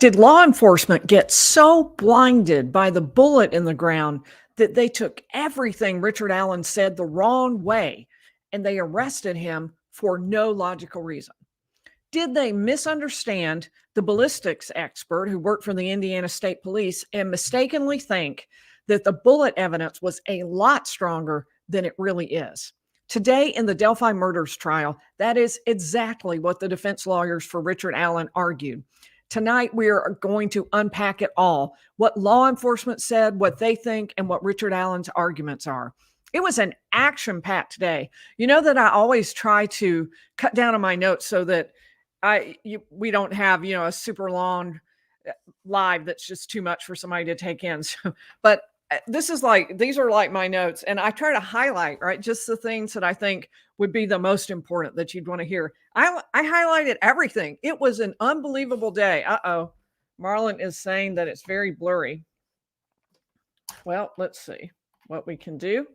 Did law enforcement get so blinded by the bullet in the ground that they took everything Richard Allen said the wrong way and they arrested him for no logical reason? Did they misunderstand the ballistics expert who worked for the Indiana State Police and mistakenly think that the bullet evidence was a lot stronger than it really is? Today in the Delphi murders trial, that is exactly what the defense lawyers for Richard Allen argued. Tonight, we are going to unpack it all, what law enforcement said, what they think, and what Richard Allen's arguments are. It was an action-packed day. You know that I always try to cut down on my notes so that we don't have, a super long live that's just too much for somebody to take in. So, but these are like my notes, and I try to highlight, right, just the things that I think would be the most important that you'd want to hear. I highlighted everything. It was an unbelievable day. Marlon is saying that it's very blurry. Well, let's see what we can do.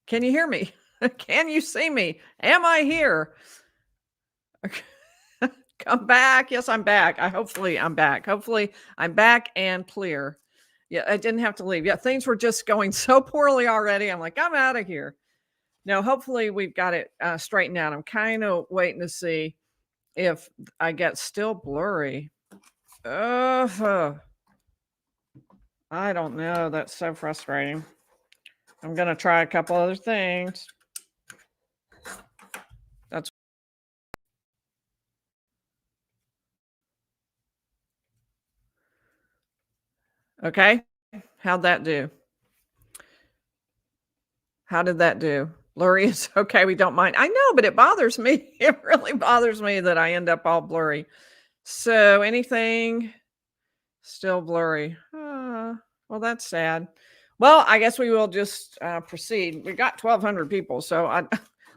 Can you hear me? Can you see me? Am I here? Come back. Yes, I'm back. Hopefully I'm back. Hopefully I'm back and clear. Yeah, I didn't have to leave. Yeah, things were just going so poorly already. I'm like, I'm out of here. No, hopefully we've got it straightened out. I'm kind of waiting to see if I get still blurry. I don't know. That's so frustrating. I'm going to try a couple other things. That's okay. How'd that do? How did that do? Blurry is okay. We don't mind. I know, but it bothers me. It really bothers me that I end up all blurry. So anything still blurry? Well, that's sad. Well, I guess we will just proceed. We got 1,200 people, so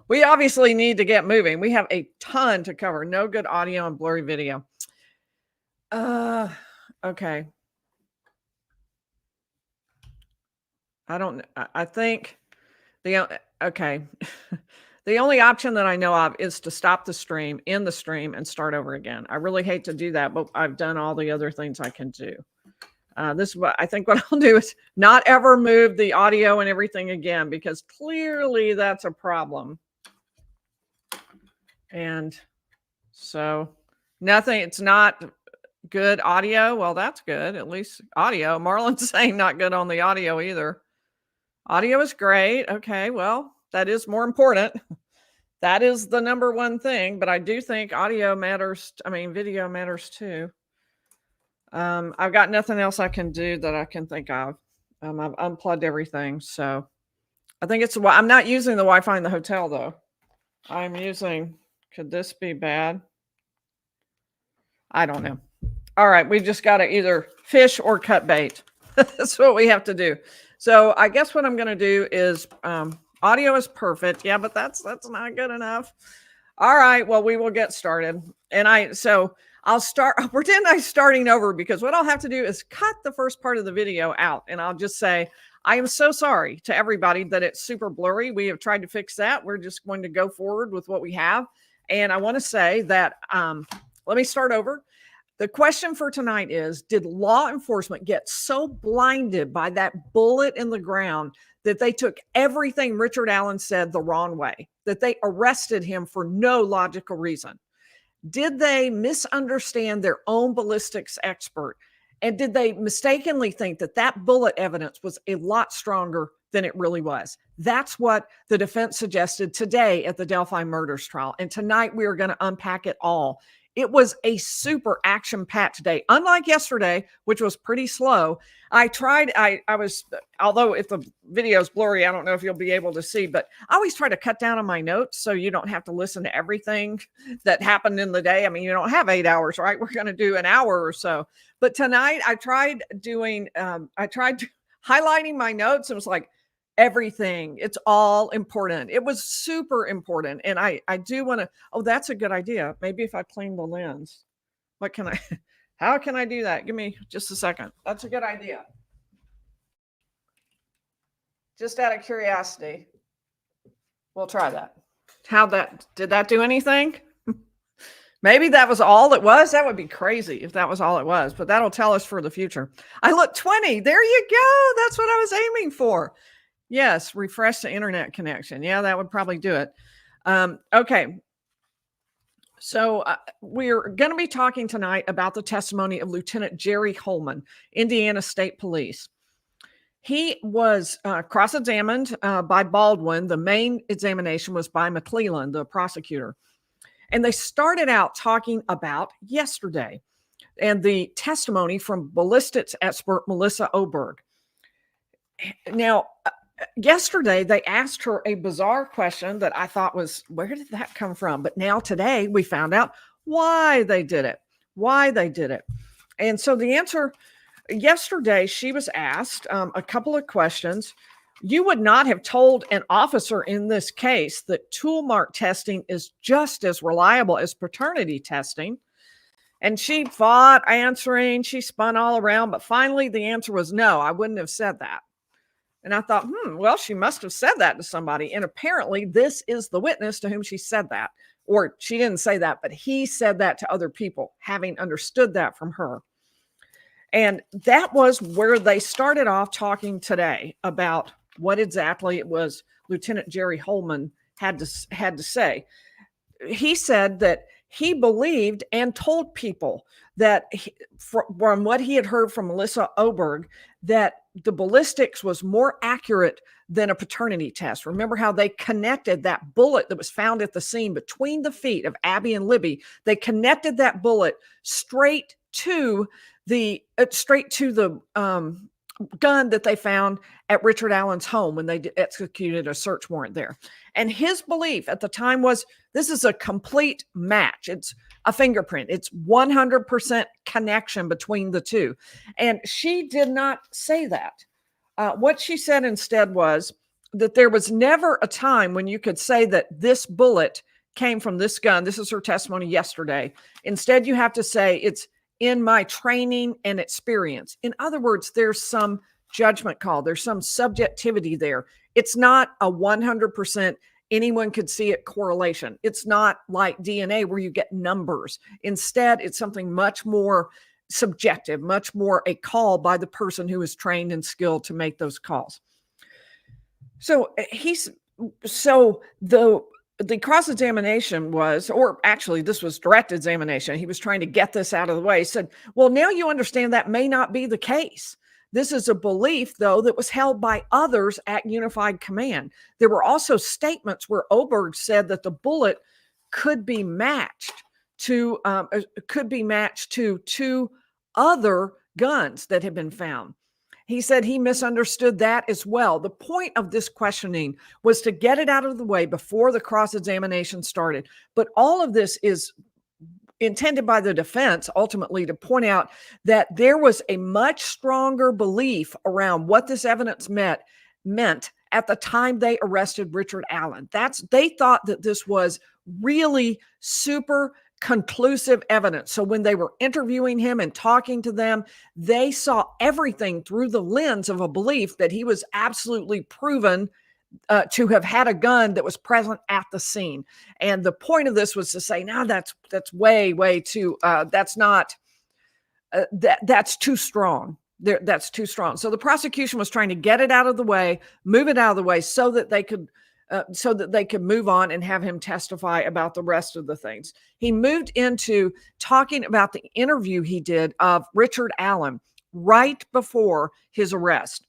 we obviously need to get moving. We have a ton to cover. No good audio and blurry video. Okay. I think okay. The only option that I know of is to stop the stream, end the stream, and start over again. I really hate to do that, but I've done all the other things I can do. This is what I think what I'll do is not ever move the audio and everything again, because clearly that's a problem. And so nothing, it's not good audio. Well, that's good. At least audio. Marlon's saying not good on the audio either. Audio is great. Okay, well, that is more important. That is the number one thing, but I do think audio matters. I mean, video matters too. I've got nothing else I can do that I can think of. I've unplugged everything. So I think it's, I'm not using the Wi-Fi in the hotel though. I'm using, could this be bad? I don't know. All right. We've just got to either fish or cut bait. That's what we have to do. So I guess what I'm going to do is, audio is perfect. Yeah, but that's not good enough. All right. Well, we will get started. And I'll pretend I'm starting over, because what I'll have to do is cut the first part of the video out. And I'll just say, I am so sorry to everybody that it's super blurry. We have tried to fix that. We're just going to go forward with what we have. And I want to say that, let me start over. The question for tonight is, did law enforcement get so blinded by that bullet in the ground that they took everything Richard Allen said the wrong way, that they arrested him for no logical reason? Did they misunderstand their own ballistics expert? And did they mistakenly think that that bullet evidence was a lot stronger than it really was. That's what the defense suggested today at the Delphi murders trial. And tonight we are going to unpack it all. It was a super action-packed day. Unlike yesterday, which was pretty slow, I was, although if the video is blurry, I don't know if you'll be able to see, but I always try to cut down on my notes so you don't have to listen to everything that happened in the day. I mean, you don't have 8 hours, right? We're going to do an hour or so. But tonight I tried highlighting my notes and was like, everything. It's all important. It was super important. And I do want to, oh, that's a good idea. Maybe if I clean the lens, how can I do that? Give me just a second. That's a good idea. Just out of curiosity, we'll try that. Did that do anything? Maybe that was all it was. That would be crazy if that was all it was, but that'll tell us for the future. I look 20. There you go. That's what I was aiming for. Yes, refresh the internet connection. Yeah, that would probably do it. Okay. So we're going to be talking tonight about the testimony of Lieutenant Jerry Holeman, Indiana State Police. He was cross-examined by Baldwin. The main examination was by McClellan, the prosecutor. And they started out talking about yesterday and the testimony from ballistics expert Melissa Oberg. Now, yesterday, they asked her a bizarre question that I thought was, where did that come from? But now today, we found out why they did it. And so the answer, yesterday, she was asked a couple of questions. You would not have told an officer in this case that tool mark testing is just as reliable as paternity testing. And she fought answering. She spun all around. But finally, the answer was no, I wouldn't have said that. And I thought, well, she must have said that to somebody. And apparently this is the witness to whom she said that. Or she didn't say that, but he said that to other people, having understood that from her. And that was where they started off talking today about what exactly it was Lieutenant Jerry Holeman had to say. He said that he believed and told people that from what he had heard from Melissa Oberg, that the ballistics was more accurate than a paternity test. Remember how they connected that bullet that was found at the scene between the feet of Abby and Libby. They connected that bullet straight to the gun that they found at Richard Allen's home when they executed a search warrant there. And his belief at the time was, this is a complete match. It's a fingerprint. It's 100% connection between the two. And she did not say that. What she said instead was that there was never a time when you could say that this bullet came from this gun. This is her testimony yesterday. Instead, you have to say it's in my training and experience. In other words, there's some judgment call. There's some subjectivity there. It's not a 100% anyone could see it correlation. It's not like DNA where you get numbers. Instead, it's something much more subjective, much more a call by the person who is trained and skilled to make those calls. So the cross-examination was, or actually this was direct examination. He was trying to get this out of the way. He said, well, now you understand that may not be the case. This is a belief, though, that was held by others at Unified Command. There were also statements where Oberg said that the bullet could be matched to two other guns that had been found. He said he misunderstood that as well. The point of this questioning was to get it out of the way before the cross-examination started. But all of this is intended by the defense ultimately to point out that there was a much stronger belief around what this evidence meant at the time they arrested Richard Allen. They thought that this was really super conclusive evidence. So when they were interviewing him and talking to them, they saw everything through the lens of a belief that he was absolutely proven to have had a gun that was present at the scene. And the point of this was to say, no, that's way too, that's too strong. That's too strong. So the prosecution was trying to get it out of the way, move it out of the way so that they could move on and have him testify about the rest of the things. He moved into talking about the interview he did of Richard Allen right before his arrest.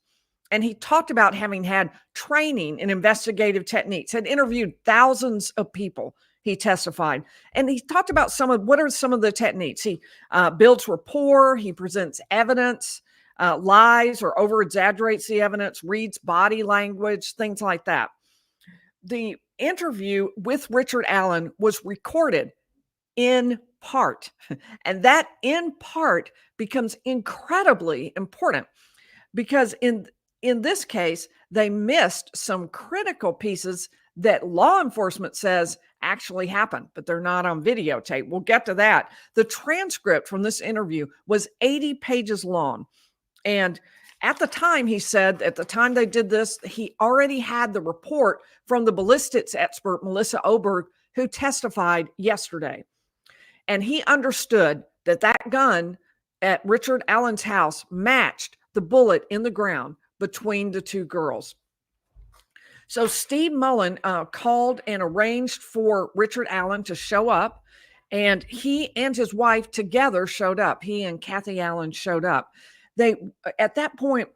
And he talked about having had training in investigative techniques, had interviewed thousands of people, he testified. And he talked about what are some of the techniques. He builds rapport, he presents evidence, lies or over exaggerates the evidence, reads body language, things like that. The interview with Richard Allen was recorded in part, and that in part becomes incredibly important because in this case, they missed some critical pieces that law enforcement says actually happened, but they're not on videotape. We'll get to that. The transcript from this interview was 80 pages long. And at the time, he said, at the time they did this, he already had the report from the ballistics expert, Melissa Oberg, who testified yesterday. And he understood that that gun at Richard Allen's house matched the bullet in the ground between the two girls. So Steve Mullen called and arranged for Richard Allen to show up, and he and his wife together showed up. He and Kathy Allen showed up. At that point,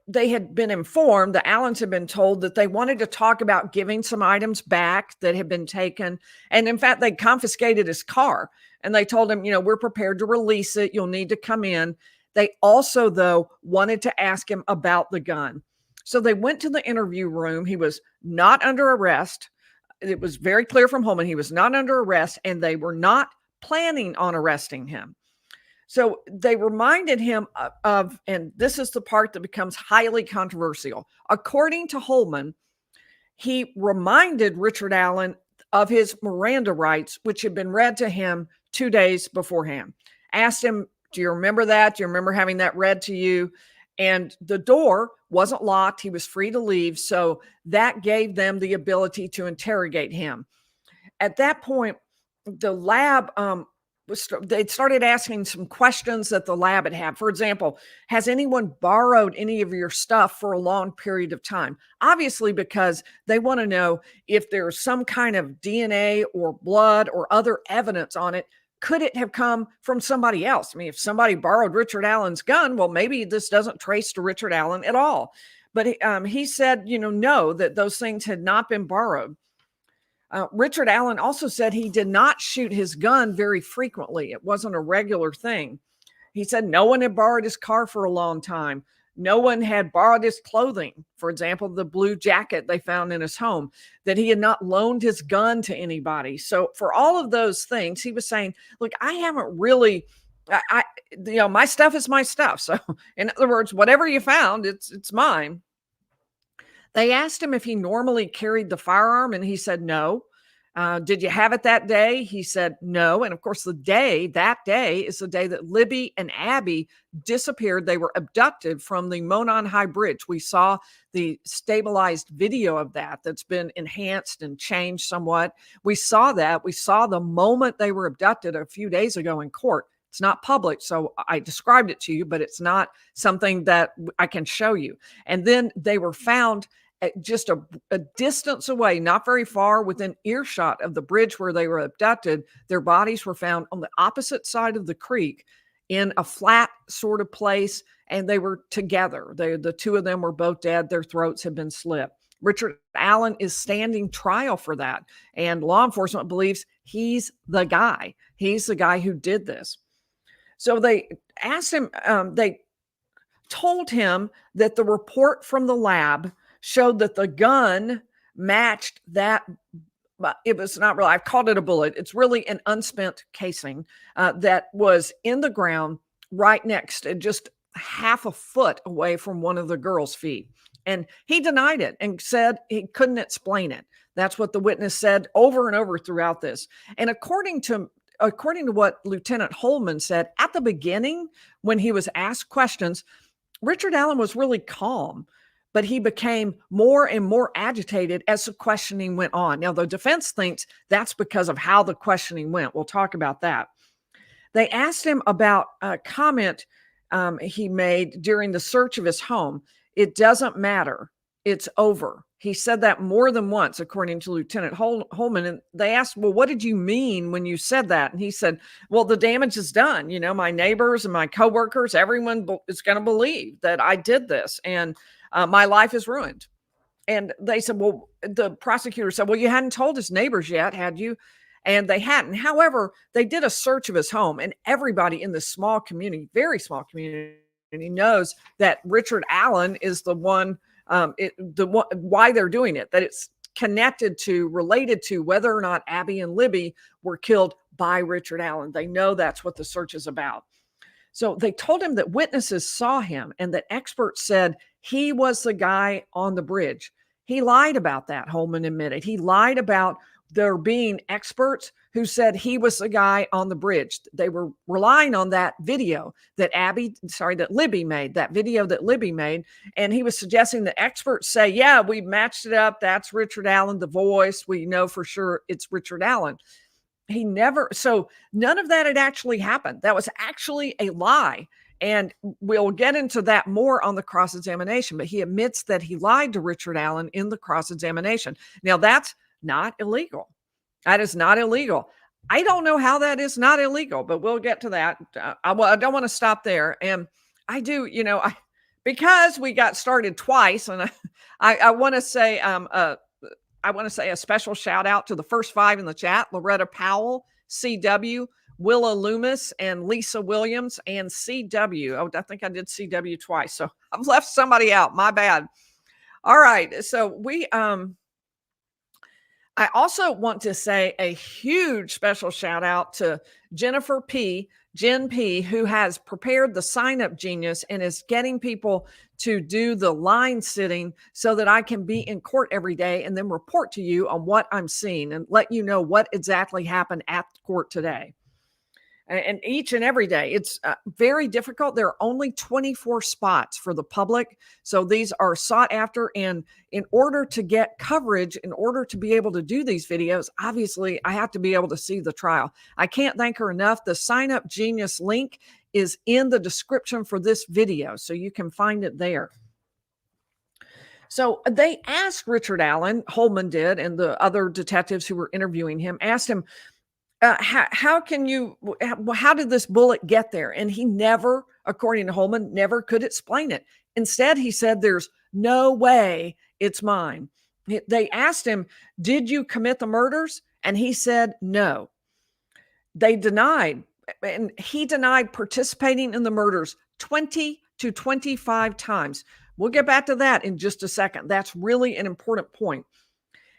they had been informed, the Allens had been told that they wanted to talk about giving some items back that had been taken. And in fact, they confiscated his car and they told him, we're prepared to release it. You'll need to come in. They also, though, wanted to ask him about the gun. So they went to the interview room. He was not under arrest. It was very clear from Holeman he was not under arrest, and they were not planning on arresting him. So they reminded him of, and this is the part that becomes highly controversial. According to Holeman, he reminded Richard Allen of his Miranda rights, which had been read to him 2 days beforehand. Asked him, do you remember that? Do you remember having that read to you? And the door wasn't locked. He was free to leave. So that gave them the ability to interrogate him. At that point, the lab, they started asking some questions that the lab had. For example, has anyone borrowed any of your stuff for a long period of time? Obviously, because they want to know if there's some kind of DNA or blood or other evidence on it. Could it have come from somebody else? I mean, if somebody borrowed Richard Allen's gun, well, maybe this doesn't trace to Richard Allen at all. But he said, no, that those things had not been borrowed. Richard Allen also said he did not shoot his gun very frequently. It wasn't a regular thing. He said no one had borrowed his car for a long time. No one had borrowed his clothing. For example, the blue jacket they found in his home, that he had not loaned his gun to anybody. So for all of those things, he was saying, look, I haven't really, my stuff is my stuff. So in other words, whatever you found, it's mine. They asked him if he normally carried the firearm, and he said no. Did you have it that day? He said no. And of course, that day is the day that Libby and Abby disappeared. They were abducted from the Monon High Bridge. We saw the stabilized video of that's been enhanced and changed somewhat. We saw that. We saw the moment they were abducted a few days ago in court. It's not public, so I described it to you, but it's not something that I can show you. And then they were found at just a distance away, not very far, within earshot of the bridge where they were abducted. Their bodies were found on the opposite side of the creek in a flat sort of place, and they were together. The two of them were both dead. Their throats had been slit. Richard Allen is standing trial for that, and law enforcement believes he's the guy. He's the guy who did this. So they asked him, they told him that the report from the lab showed that the gun matched that. It was not really, I've called it a bullet. It's really an unspent casing that was in the ground right next to, just half a foot away from one of the girls' feet. And he denied it and said he couldn't explain it. That's what the witness said over and over throughout this. And according to what Lieutenant Holeman said at the beginning, when he was asked questions, Richard Allen was really calm, but he became more and more agitated as the questioning went on. Now, the defense thinks that's because of how the questioning went. We'll talk about that. They asked him about a comment he made during the search of his home. It doesn't matter. It's over. He said that more than once, according to Lieutenant Holeman. And they asked, well, what did you mean when you said that? And he said, well, the damage is done. You know, my neighbors and my coworkers, everyone is going to believe that I did this, and my life is ruined. And they said, well, the prosecutor said, well, you hadn't told his neighbors yet, had you? And they hadn't. However, they did a search of his home, and everybody in this small community, very small community, knows that Richard Allen is the one, why they're doing it, that it's connected to, related to whether or not Abby and Libby were killed by Richard Allen. They know that's what the search is about. So they told him that witnesses saw him and that experts said he was the guy on the bridge. He lied about that, Holeman admitted. He lied about there being experts who said he was the guy on the bridge. They were relying on that video that Libby made, that video that Libby made. And he was suggesting that experts say, yeah, we matched it up. That's Richard Allen, the voice. We know for sure it's Richard Allen. So none of that had actually happened. That was actually a lie. And we'll get into that more on the cross-examination, but he admits that he lied to Richard Allen in the cross-examination. Now, that's not illegal. That is not illegal. I don't know how that is not illegal, but we'll get to that. I don't want to stop there. And I do, because we got started twice, and I want to say, I want to say a special shout out to the first 5 in the chat: Loretta Powell, CW, Willa Loomis, and Lisa Williams, and CW. Oh, I think I did CW twice, so I've left somebody out. My bad. All right, so I also want to say a huge special shout out to Jennifer P., Jen P., who has prepared the Sign Up Genius and is getting people to do the line sitting so that I can be in court every day and then report to you on what I'm seeing and let you know what exactly happened at court today. And each and every day, it's very difficult. There are only 24 spots for the public. So these are sought after. And in order to get coverage, in order to be able to do these videos, obviously, I have to be able to see the trial. I can't thank her enough. The Sign Up Genius link is in the description for this video, so you can find it there. So they asked Richard Allen, Holeman did, and the other detectives who were interviewing him, asked him, how did this bullet get there? And he never, according to Holeman, never could explain it. Instead, he said, there's no way it's mine. They asked him, did you commit the murders? And he said, no. They denied, and he denied participating in the murders 20 to 25 times. We'll get back to that in just a second. That's really an important point.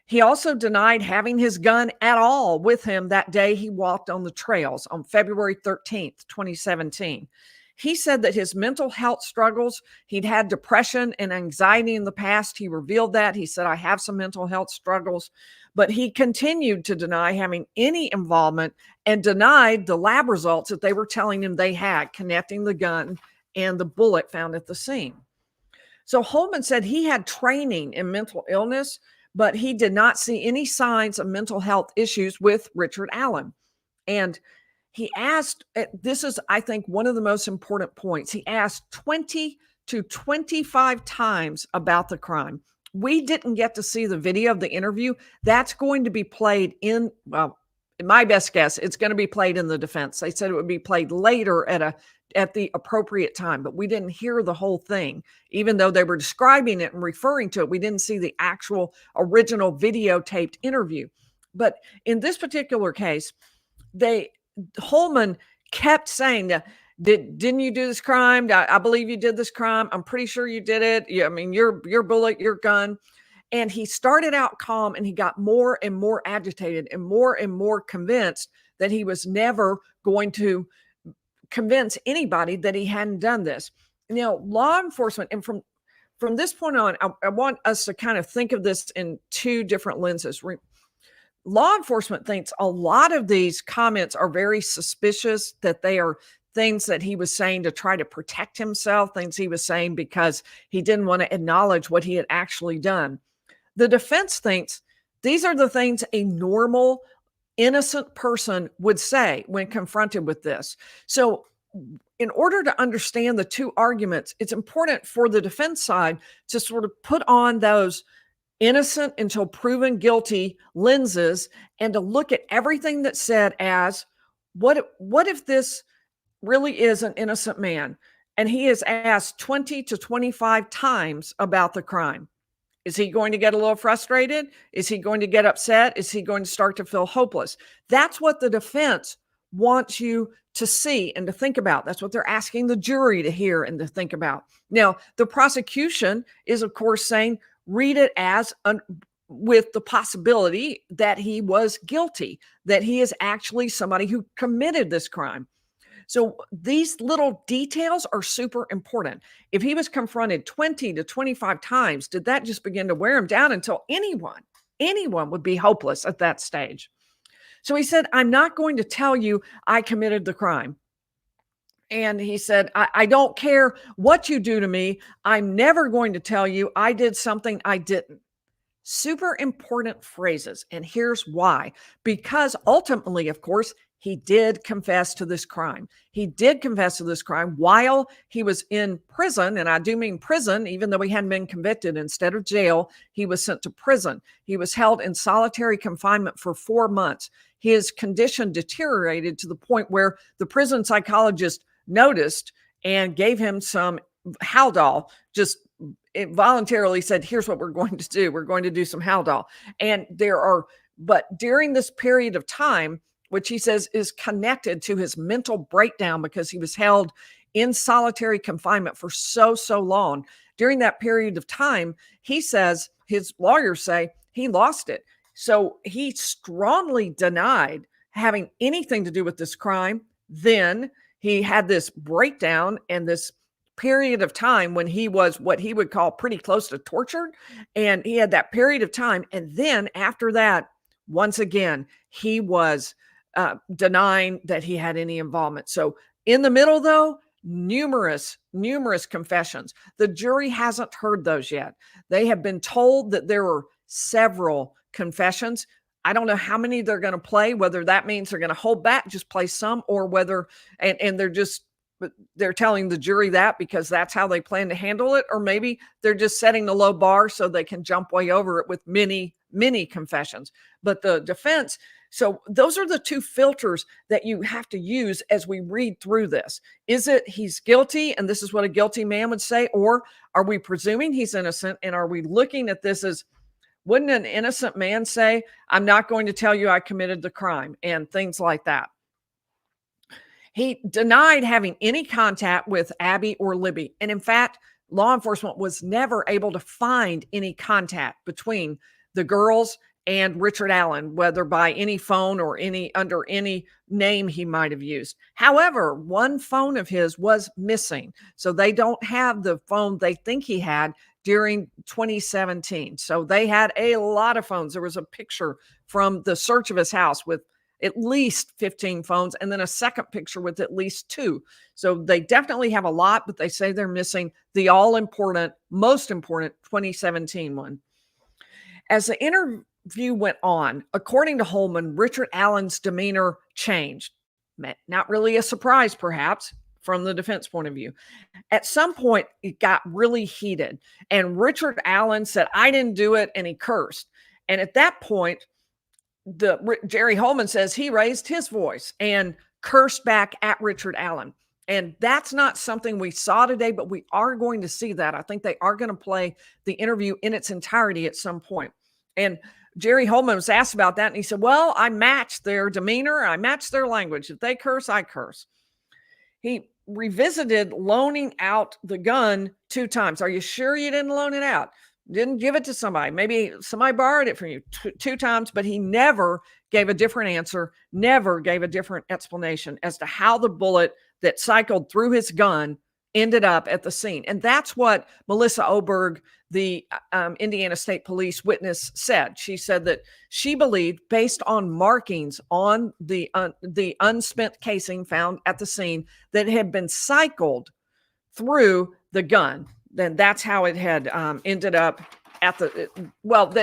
He also denied having his gun at all with him that day he walked on the trails on February 13th, 2017. He said that his mental health struggles, he'd had depression and anxiety in the past. He revealed that. He said, I have some mental health struggles, but he continued to deny having any involvement and denied the lab results that they were telling him they had, connecting the gun and the bullet found at the scene. So Holeman said he had training in mental illness, but he did not see any signs of mental health issues with Richard Allen. And he asked, this is, I think, one of the most important points. He asked 20 to 25 times about the crime. We didn't get to see the video of the interview. That's going to be played in my best guess, it's going to be played in the defense. They said it would be played later at the appropriate time, but we didn't hear the whole thing. Even though they were describing it and referring to it, we didn't see the actual original videotaped interview. But in this particular case, Holeman kept saying, didn't you do this crime? I believe you did this crime. I'm pretty sure you did it. Yeah, I mean, your bullet, your gun. And he started out calm, and he got more and more agitated and more convinced that he was never going to convince anybody that he hadn't done this. Now, law enforcement, and from this point on, I want us to kind of think of this in two different lenses. Law enforcement thinks a lot of these comments are very suspicious, that they are things that he was saying to try to protect himself, things he was saying because he didn't want to acknowledge what he had actually done. The defense thinks these are the things a normal, innocent person would say when confronted with this. So in order to understand the two arguments, it's important for the defense side to sort of put on those innocent until proven guilty lenses, and to look at everything that's said as what if this really is an innocent man and he is asked 20 to 25 times about the crime. Is he going to get a little frustrated? Is he going to get upset? Is he going to start to feel hopeless? That's what the defense wants you to see and to think about. That's what they're asking the jury to hear and to think about. Now, the prosecution is, of course, saying, read it as with the possibility that he was guilty, that he is actually somebody who committed this crime. So these little details are super important. If he was confronted 20 to 25 times, did that just begin to wear him down until anyone would be hopeless at that stage? So he said, I'm not going to tell you I committed the crime. And he said, I don't care what you do to me. I'm never going to tell you I did something I didn't. Super important phrases. And here's why. Because ultimately, of course, he did confess to this crime. He did confess to this crime while he was in prison. And I do mean prison, even though he hadn't been convicted. Instead of jail, he was sent to prison. He was held in solitary confinement for 4 months. His condition deteriorated to the point where the prison psychologist noticed and gave him some Haldol, just it voluntarily said, here's what we're going to do. We're going to do some Haldol. And but during this period of time, which he says is connected to his mental breakdown because he was held in solitary confinement for so long. During that period of time, he says, his lawyers say, he lost it. So he strongly denied having anything to do with this crime. Then he had this breakdown and this period of time when he was what he would call pretty close to tortured. And he had that period of time. And then after that, once again, he was denying that he had any involvement. So in the middle, though, numerous confessions. The jury hasn't heard those yet. They have been told that there were several confessions. I don't know how many they're going to play, whether that means they're going to hold back, just play some, or whether, and they're telling the jury that because that's how they plan to handle it, or maybe they're just setting the low bar so they can jump way over it with many confessions. But the defense, so those are the two filters that you have to use as we read through this. Is it he's guilty and this is what a guilty man would say, or are we presuming he's innocent and are we looking at this as, wouldn't an innocent man say, I'm not going to tell you I committed the crime, and things like that. He denied having any contact with Abby or Libby. And in fact, law enforcement was never able to find any contact between the girls and Richard Allen, whether by any phone or under any name he might have used. However, one phone of his was missing. So they don't have the phone they think he had during 2017. So they had a lot of phones. There was a picture from the search of his house with at least 15 phones, and then a second picture with at least 2. So they definitely have a lot, but they say they're missing the all-important, most important 2017 one. As the interview went on, according to Holeman, Richard Allen's demeanor changed. Not really a surprise, perhaps, from the defense point of view. At some point, it got really heated, and Richard Allen said, I didn't do it, and he cursed. And at that point, Jerry Holeman says he raised his voice and cursed back at Richard Allen. And that's not something we saw today, but we are going to see that. I think they are going to play the interview in its entirety at some point. And Jerry Holeman was asked about that, and he said, well, I matched their demeanor. I matched their language. If they curse, I curse. He revisited loaning out the gun 2 times. Are you sure you didn't loan it out? Didn't give it to somebody. Maybe somebody borrowed it from you 2 times, but he never gave a different answer, never gave a different explanation as to how the bullet that cycled through his gun ended up at the scene. And that's what Melissa Oberg, the Indiana State Police witness, said. She said that she believed, based on markings on the unspent casing found at the scene, that it had been cycled through the gun. Then that's how it had ended up at that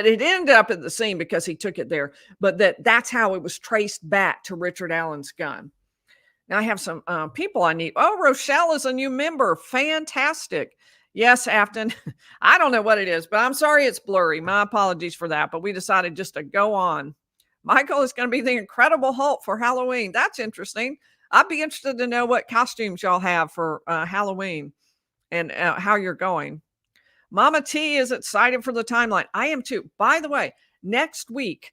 it ended up at the scene because he took it there, but that's how it was traced back to Richard Allen's gun. Now I have some people I need. Oh, Rochelle is a new member. Fantastic. Yes, Afton. I don't know what it is, but I'm sorry it's blurry. My apologies for that. But we decided just to go on. Michael is going to be the Incredible Hulk for Halloween. That's interesting. I'd be interested to know what costumes y'all have for Halloween and how you're going. Mama T is excited for the timeline. I am too. By the way, next week,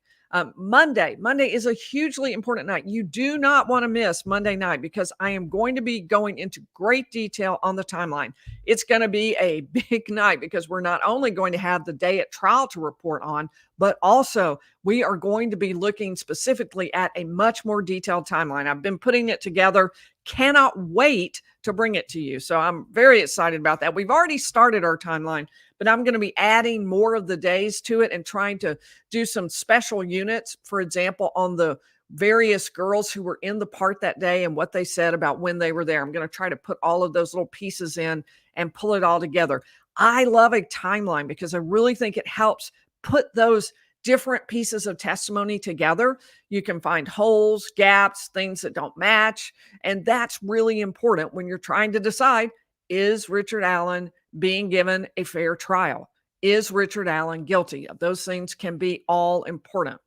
Monday is a hugely important night. You do not want to miss Monday night because I am going to be going into great detail on the timeline. It's going to be a big night because we're not only going to have the day at trial to report on, but also we are going to be looking specifically at a much more detailed timeline. I've been putting it together. Cannot wait to bring it to you. So I'm very excited about that. We've already started our timeline, but I'm going to be adding more of the days to it and trying to do some special units, for example, on the various girls who were in the part that day and what they said about when they were there. I'm going to try to put all of those little pieces in and pull it all together. I love a timeline because I really think it helps put those different pieces of testimony together. You can find holes, gaps, things that don't match. And that's really important when you're trying to decide, is Richard Allen being given a fair trial? Is Richard Allen guilty? Those things can be all important.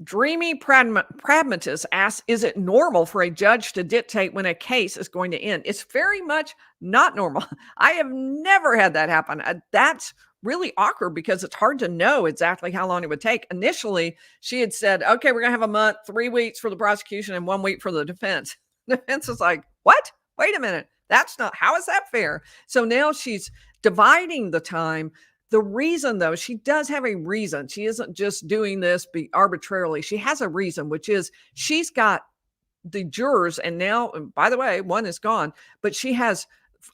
Dreamy Pragmatist asks, is it normal for a judge to dictate when a case is going to end? It's very much not normal. I have never had that happen. That's really awkward because it's hard to know exactly how long it would take. Initially, she had said, okay, we're going to have a month, 3 weeks for the prosecution and 1 week for the defense. The defense is like, what? Wait a minute. That's not, how is that fair? So now she's dividing the time. The reason, though, she does have a reason. She isn't just doing this arbitrarily. She has a reason, which is she's got the jurors, and now, and by the way, one is gone, but she has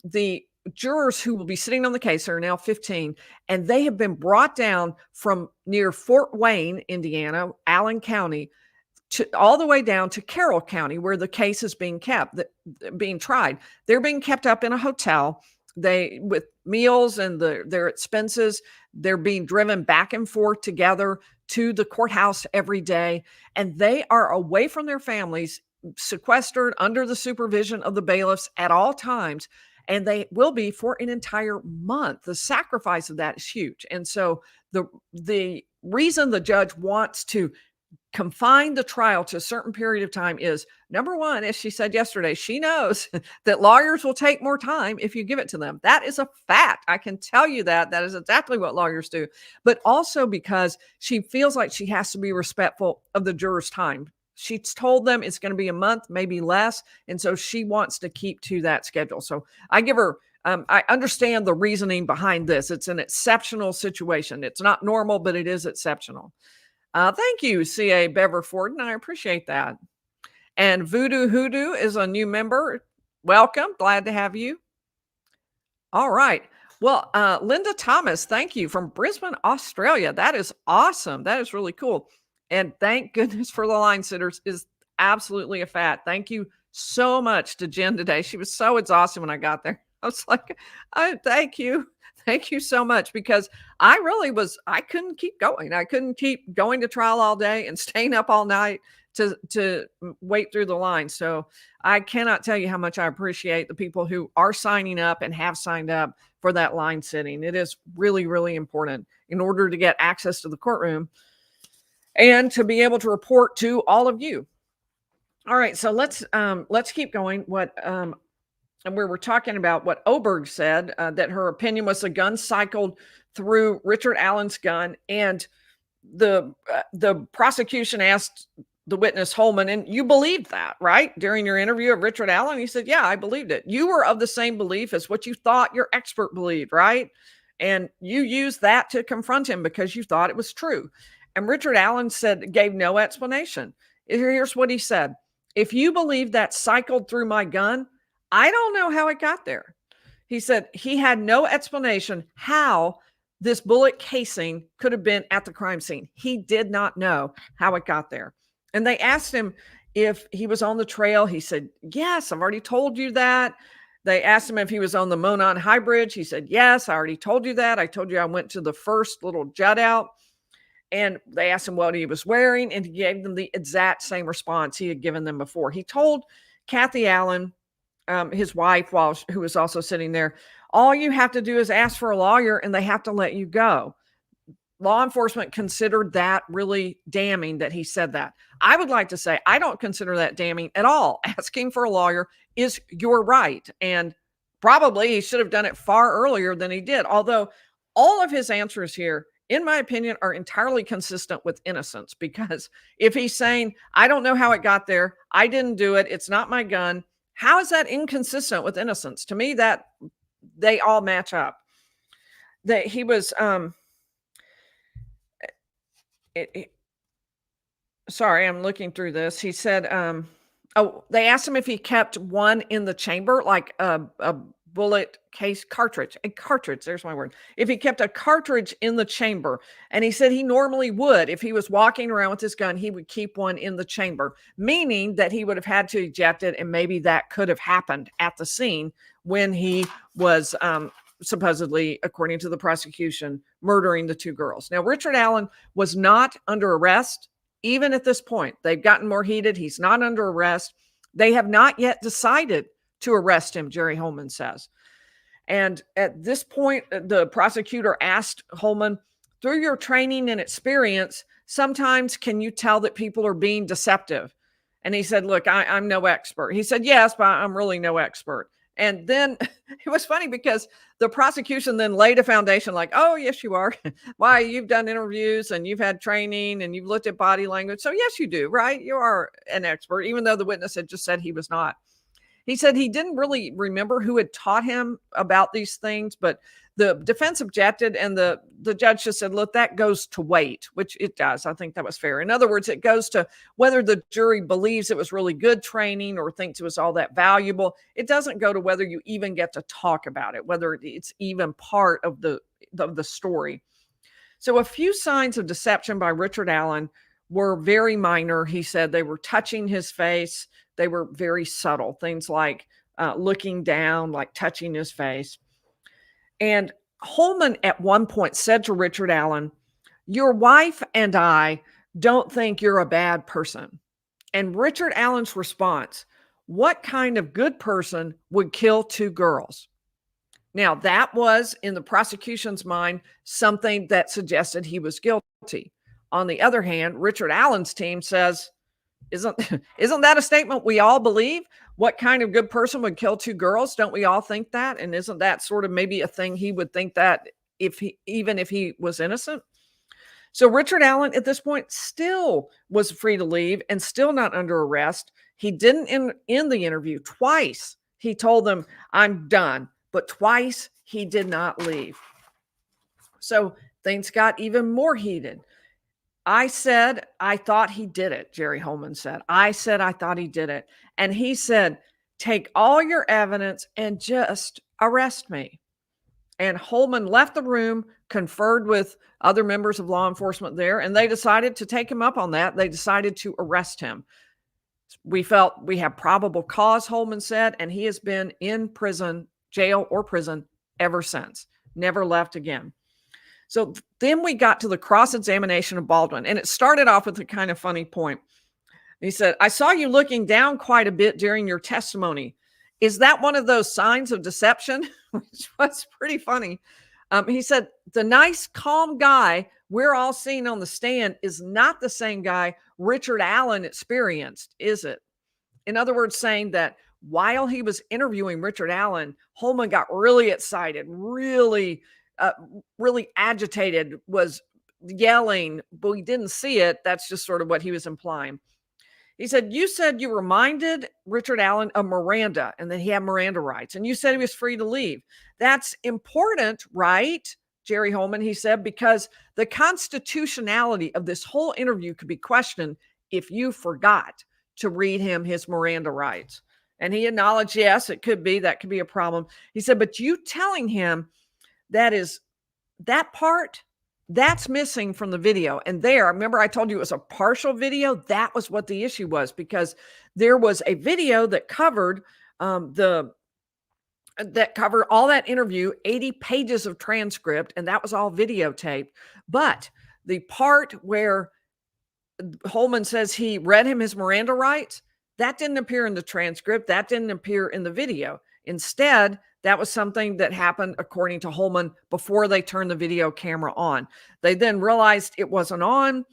the jurors who will be sitting on the case are now 15, and they have been brought down from near Fort Wayne, Indiana, Allen County, all the way down to Carroll County, where the case is being being tried. They're being kept up in a hotel. They, with meals and their expenses, they're being driven back and forth together to the courthouse every day, and they are away from their families, sequestered under the supervision of the bailiffs at all times, and they will be for an entire month. The sacrifice of that is huge. And so the reason the judge wants to confine the trial to a certain period of time is, number one, as she said yesterday, she knows that lawyers will take more time if you give it to them. That is a fact. I can tell you that. That is exactly what lawyers do. But also because she feels like she has to be respectful of the jurors' time. She's told them it's going to be a month, maybe less. And so she wants to keep to that schedule. So I give her, I understand the reasoning behind this. It's an exceptional situation. It's not normal, but it is exceptional. Thank you, C.A. Beverford, and I appreciate that. And Voodoo Hoodoo is a new member. Welcome. Glad to have you. All right. Well, Linda Thomas, thank you, from Brisbane, Australia. That is awesome. That is really cool. And thank goodness for the line sitters is absolutely a fact. Thank you so much to Jen today. She was so exhausted when I got there. I was like, thank you. Thank you so much, because I couldn't keep going. I couldn't keep going to trial all day and staying up all night to wait through the line. So I cannot tell you how much I appreciate the people who are signing up and have signed up for that line sitting. It is really, really important in order to get access to the courtroom and to be able to report to all of you. All right, so let's keep going. And we were talking about what Oberg said, that her opinion was the gun cycled through Richard Allen's gun. And the prosecution asked the witness Holeman, and you believed that, right? During your interview of Richard Allen, he said, yeah, I believed it. You were of the same belief as what you thought your expert believed, right? And you used that to confront him because you thought it was true. And Richard Allen gave no explanation. Here's what he said. If you believe that cycled through my gun, I don't know how it got there. He said he had no explanation how this bullet casing could have been at the crime scene. He did not know how it got there. And they asked him if he was on the trail. He said, yes, I've already told you that. They asked him if he was on the Monon High Bridge. He said, yes, I already told you that. I told you I went to the first little jut out. And they asked him what he was wearing, and he gave them the exact same response he had given them before. He told Kathy Allen his wife, who was also sitting there, all you have to do is ask for a lawyer and they have to let you go. Law enforcement considered that really damning that he said that. I would like to say I don't consider that damning at all. Asking for a lawyer is your right. And probably he should have done it far earlier than he did. Although all of his answers here, in my opinion, are entirely consistent with innocence. Because if he's saying, I don't know how it got there, I didn't do it, it's not my gun, how is that inconsistent with innocence? To me, that they all match up. That he was sorry, I'm looking through this. He said, they asked him if he kept one in the chamber, like a bullet case cartridge, there's my word. If he kept a cartridge in the chamber, and he said he normally would. If he was walking around with his gun, he would keep one in the chamber, meaning that he would have had to eject it, and maybe that could have happened at the scene when he was supposedly, according to the prosecution, murdering the two girls. Now, Richard Allen was not under arrest, even at this point. They've gotten more heated. He's not under arrest. They have not yet decided to arrest him, Jerry Holeman says. And at this point, the prosecutor asked Holeman, through your training and experience, sometimes can you tell that people are being deceptive? And he said, look, I'm no expert. He said, yes, but I'm really no expert. And then it was funny because the prosecution then laid a foundation like, oh, yes, you are. Why, you've done interviews and you've had training and you've looked at body language. So yes, you do, right? You are an expert, even though the witness had just said he was not. He said he didn't really remember who had taught him about these things, but the defense objected and the judge just said, look, that goes to weight, which it does. I think that was fair. In other words, it goes to whether the jury believes it was really good training or thinks it was all that valuable. It doesn't go to whether you even get to talk about it, whether it's even part of the story. So a few signs of deception by Richard Allen were very minor. He said they were touching his face. They were very subtle, things like looking down, like touching his face. And Holeman at one point said to Richard Allen, your wife and I don't think you're a bad person. And Richard Allen's response, what kind of good person would kill two girls? Now, that was, in the prosecution's mind, something that suggested he was guilty. On the other hand, Richard Allen's team says, isn't that a statement we all believe? What kind of good person would kill two girls? Don't we all think that? And isn't that sort of maybe a thing he would think that even if he was innocent? So Richard Allen at this point still was free to leave and still not under arrest. He didn't end the interview. Twice he told them, I'm done. But twice he did not leave. So things got even more heated. I said, I thought he did it, Jerry Holeman said. I said, I thought he did it. And he said, take all your evidence and just arrest me. And Holeman left the room, conferred with other members of law enforcement there, and they decided to take him up on that. They decided to arrest him. We felt we have probable cause, Holeman said, and he has been in prison, jail or prison ever since. Never left again. So then we got to the cross-examination of Baldwin, and it started off with a kind of funny point. He said, I saw you looking down quite a bit during your testimony. Is that one of those signs of deception? Which was pretty funny. He said, the nice, calm guy we're all seeing on the stand is not the same guy Richard Allen experienced, is it? In other words, saying that while he was interviewing Richard Allen, Holeman got really excited, really agitated, was yelling, but we didn't see it. That's just sort of what he was implying. He said, you said you reminded Richard Allen of Miranda and that he had Miranda rights, and you said he was free to leave. That's important, right, Jerry Holeman, he said, because the constitutionality of this whole interview could be questioned if you forgot to read him his Miranda rights. And he acknowledged, yes, it could be, that could be a problem. He said, but you telling him that part, that's missing from the video. And there, remember I told you it was a partial video? That was what the issue was, because there was a video that covered all that interview, 80 pages of transcript, and that was all videotaped. But the part where Holeman says he read him his Miranda rights, That didn't appear in the transcript. That didn't appear in the video. Instead, that was something that happened, according to Holeman, before they turned the video camera on. They then realized it wasn't on,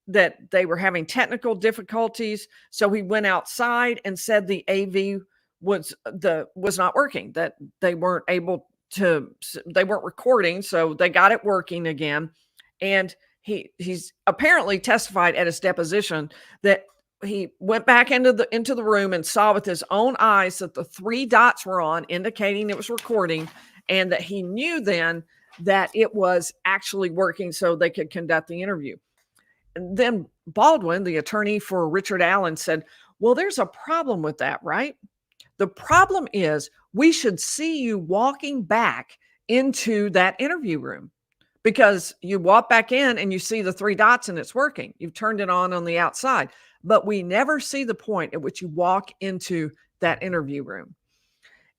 that they were having technical difficulties. So he went outside and said the AV was not working, that they weren't recording. So they got it working again. And he's apparently testified at his deposition that he went back into the room and saw with his own eyes that the 3 dots were on, indicating it was recording, and that he knew then that it was actually working so they could conduct the interview. And then Baldwin, the attorney for Richard Allen, said, well, there's a problem with that, right? The problem is we should see you walking back into that interview room, because you walk back in and you see the 3 dots and it's working. You've turned it on the outside, but we never see the point at which you walk into that interview room.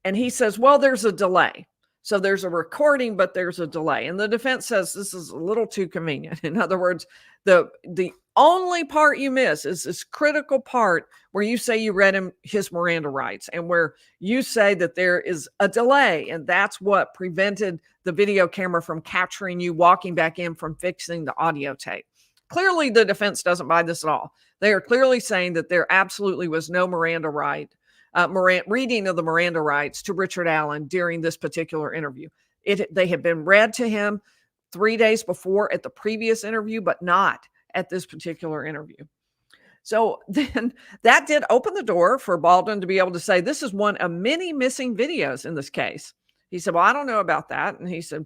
And he says, well, there's a delay. So there's a recording, but there's a delay. And the defense says this is a little too convenient. In other words, the only part you miss is this critical part where you say you read him his Miranda rights, and where you say that there is a delay, and that's what prevented the video camera from capturing you walking back in from fixing the audio tape. Clearly, the defense doesn't buy this at all. They are clearly saying that there absolutely was no Miranda right, reading of the Miranda rights to Richard Allen during this particular interview. They had been read to him 3 days before at the previous interview, but not at this particular interview. So then that did open the door for Baldwin to be able to say, this is one of many missing videos in this case. He said, well, I don't know about that. And he said,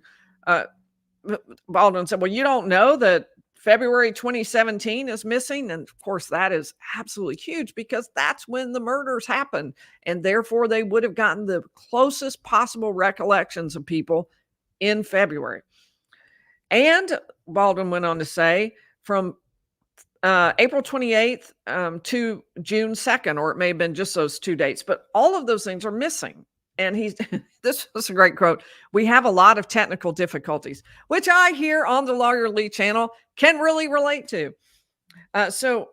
Baldwin said, well, you don't know that February 2017 is missing? And of course, that is absolutely huge, because that's when the murders happened. And therefore, they would have gotten the closest possible recollections of people in February. And Baldwin went on to say, from April 28th to June 2nd, or it may have been just those 2 dates, but all of those things are missing. And this was a great quote. We have a lot of technical difficulties, which I here on the Lawyer Lee channel can really relate to. So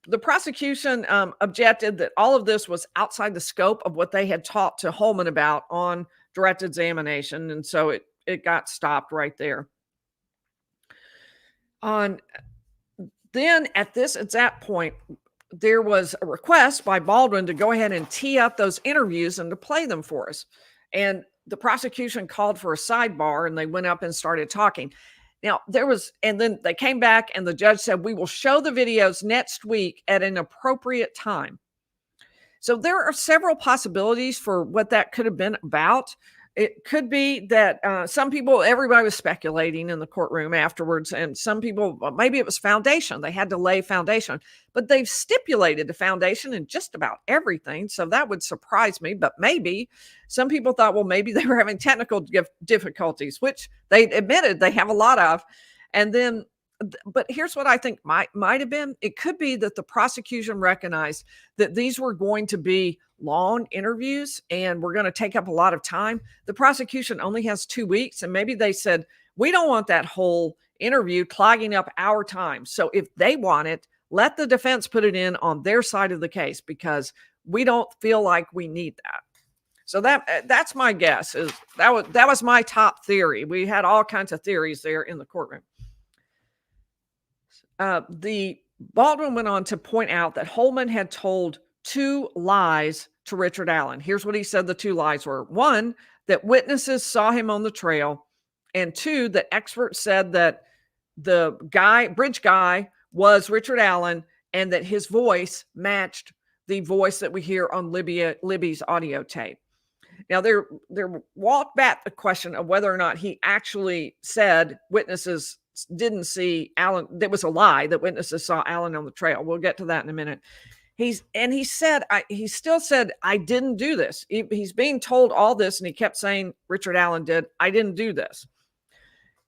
the prosecution objected that all of this was outside the scope of what they had talked to Holeman about on direct examination. And so it got stopped right there. Then at this exact point, there was a request by Baldwin to go ahead and tee up those interviews and to play them for us. And the prosecution called for a sidebar, and they went up and started talking. Now and then they came back, and the judge said, we will show the videos next week at an appropriate time. So there are several possibilities for what that could have been about. It could be that everybody was speculating in the courtroom afterwards, and some people, maybe it was foundation. They had to lay foundation, but they've stipulated the foundation in just about everything. So that would surprise me, but maybe some people thought, well, maybe they were having technical difficulties, which they admitted they have a lot of. And then, but here's what I think might have been. It could be that the prosecution recognized that these were going to be long interviews and we're going to take up a lot of time. The prosecution only has 2 weeks, and maybe they said, we don't want that whole interview clogging up our time. So if they want it, let the defense put it in on their side of the case, because we don't feel like we need that. So that's my guess. Is that was my top theory. We had all kinds of theories there in the courtroom. The Baldwin went on to point out that Holeman had told 2 lies to Richard Allen. Here's what he said the 2 lies were. 1, that witnesses saw him on the trail. And 2, that experts said that the bridge guy was Richard Allen, and that his voice matched the voice that we hear on Libby's audio tape. Now, there walked back the question of whether or not he actually said witnesses didn't see Allen. That was a lie, that witnesses saw Allen on the trail. We'll get to that in a minute. He still said, I didn't do this. He's being told all this, and he kept saying, Richard Allen did. I didn't do this.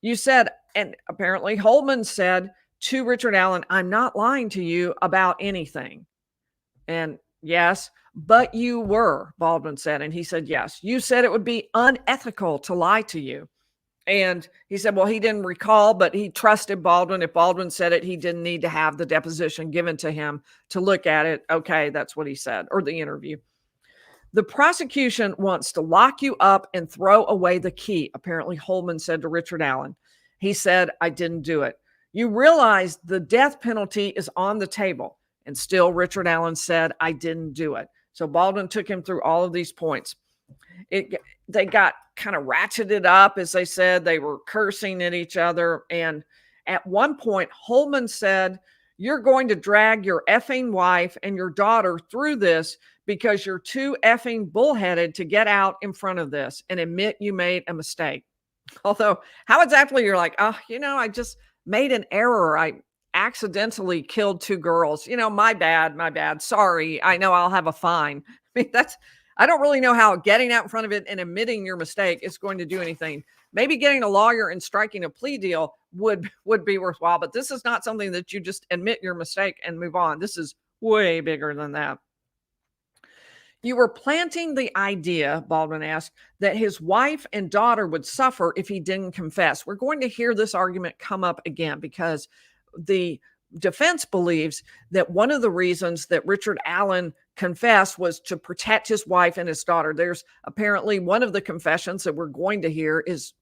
You said, and apparently Holeman said to Richard Allen, I'm not lying to you about anything. And yes, but you were, Baldwin said. And he said, yes, you said it would be unethical to lie to you. And he said, well, he didn't recall, but he trusted Baldwin. If Baldwin said it, he didn't need to have the deposition given to him to look at it. Okay, that's what he said, or the interview. The prosecution wants to lock you up and throw away the key, apparently Holeman said to Richard Allen. He said, I didn't do it. You realize the death penalty is on the table. And still, Richard Allen said, I didn't do it. So Baldwin took him through all of these points. They got kind of ratcheted up, as they said. They were cursing at each other. And at one point, Holeman said, you're going to drag your effing wife and your daughter through this because you're too effing bullheaded to get out in front of this and admit you made a mistake. Although, how exactly you're like, oh, I just made an error. I accidentally killed 2 girls. My bad. Sorry. I know I'll have a fine. I mean, I don't really know how getting out in front of it and admitting your mistake is going to do anything. Maybe getting a lawyer and striking a plea deal would be worthwhile, but this is not something that you just admit your mistake and move on. This is way bigger than that. You were planting the idea, Baldwin asked, that his wife and daughter would suffer if he didn't confess. We're going to hear this argument come up again because the defense believes that one of the reasons that Richard Allen confessed was to protect his wife and his daughter. There's apparently one of the confessions that we're going to hear is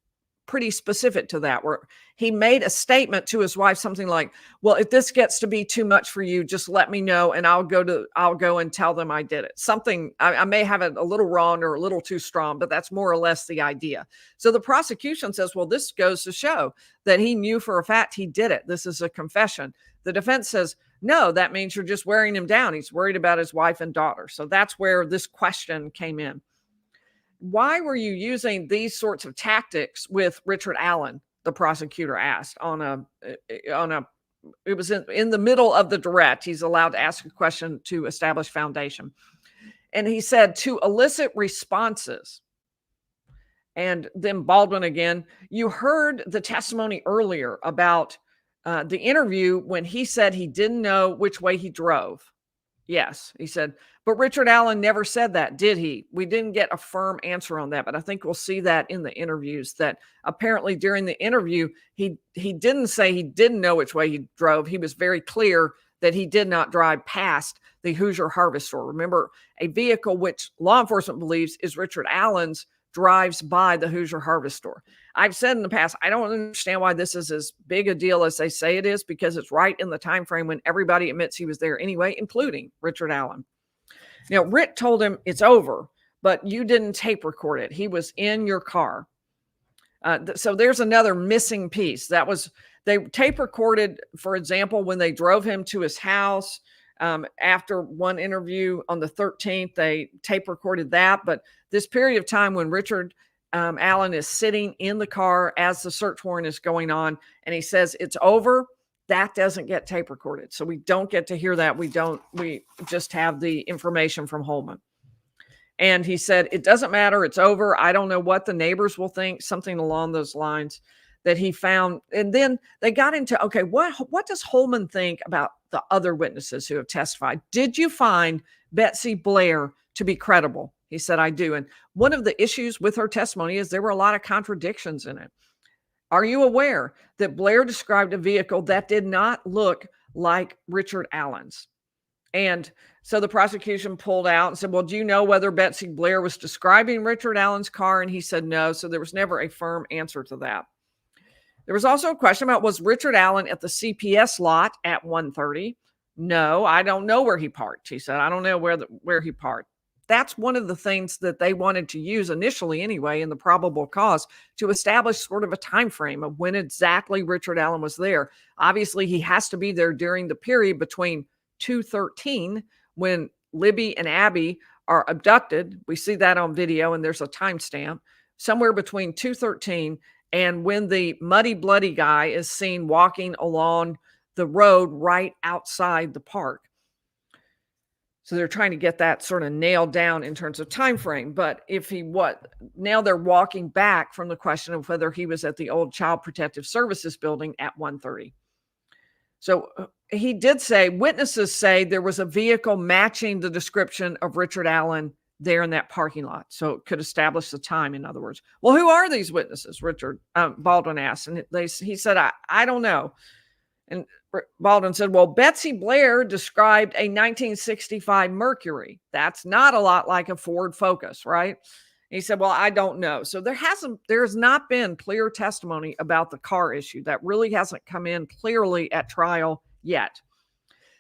pretty specific to that, where he made a statement to his wife, something like, well, if this gets to be too much for you, just let me know and I'll go and tell them I did it. Something, I may have it a little wrong or a little too strong, but that's more or less the idea. So the prosecution says, well, this goes to show that he knew for a fact he did it. This is a confession. The defense says, no, that means you're just wearing him down. He's worried about his wife and daughter. So that's where this question came in. Why were you using these sorts of tactics with Richard Allen? The prosecutor asked it was in the middle of the direct. He's allowed to ask a question to establish foundation. And he said, to elicit responses. And then Baldwin again, you heard the testimony earlier about the interview when he said he didn't know which way he drove. Yes, he said, but Richard Allen never said that, did he? We didn't get a firm answer on that, but I think we'll see that in the interviews, that apparently during the interview, he didn't say he didn't know which way he drove. He was very clear that he did not drive past the Hoosier Harvest Store. Remember, a vehicle which law enforcement believes is Richard Allen's drives by the Hoosier Harvest Store. I've said in the past, I don't understand why this is as big a deal as they say it is, because it's right in the time frame when everybody admits he was there anyway, including Richard Allen. Now, Rick told him it's over, but you didn't tape record it. He was in your car. So there's another missing piece. They tape recorded, for example, when they drove him to his house. After one interview on the 13th, they tape recorded that. But this period of time when Richard Allen is sitting in the car as the search warrant is going on, and he says it's over, that doesn't get tape recorded. So we don't get to hear that. We just have the information from Holeman. And he said, it doesn't matter. It's over. I don't know what the neighbors will think, something along those lines that he found. And then they got into, okay, what does Holeman think about the other witnesses who have testified? Did you find Betsy Blair to be credible? He said, I do. And one of the issues with her testimony is there were a lot of contradictions in it. Are you aware that Blair described a vehicle that did not look like Richard Allen's? And so the prosecution pulled out and said, well, do you know whether Betsy Blair was describing Richard Allen's car? And he said no. So there was never a firm answer to that. There was also a question about, was Richard Allen at the CPS lot at 1:30? No, I don't know where he parked. He said, I don't know where he parked. That's one of the things that they wanted to use initially anyway in the probable cause to establish sort of a time frame of when exactly Richard Allen was there. Obviously, he has to be there during the period between 2:13, when Libby and Abby are abducted. We see that on video, and there's a timestamp. Somewhere between 2:13 and when the muddy, bloody guy is seen walking along the road right outside the park. So they're trying to get that sort of nailed down in terms of time frame. But now they're walking back from the question of whether he was at the old Child Protective Services building at 1:30. So he did say, witnesses say there was a vehicle matching the description of Richard Allen there in that parking lot. So it could establish the time, in other words. Well, who are these witnesses? Baldwin asked. And he said, I don't know. And Baldwin said, well, Betsy Blair described a 1965 Mercury. That's not a lot like a Ford Focus, right? He said, well, I don't know. So there's not been clear testimony about the car issue. That really hasn't come in clearly at trial yet.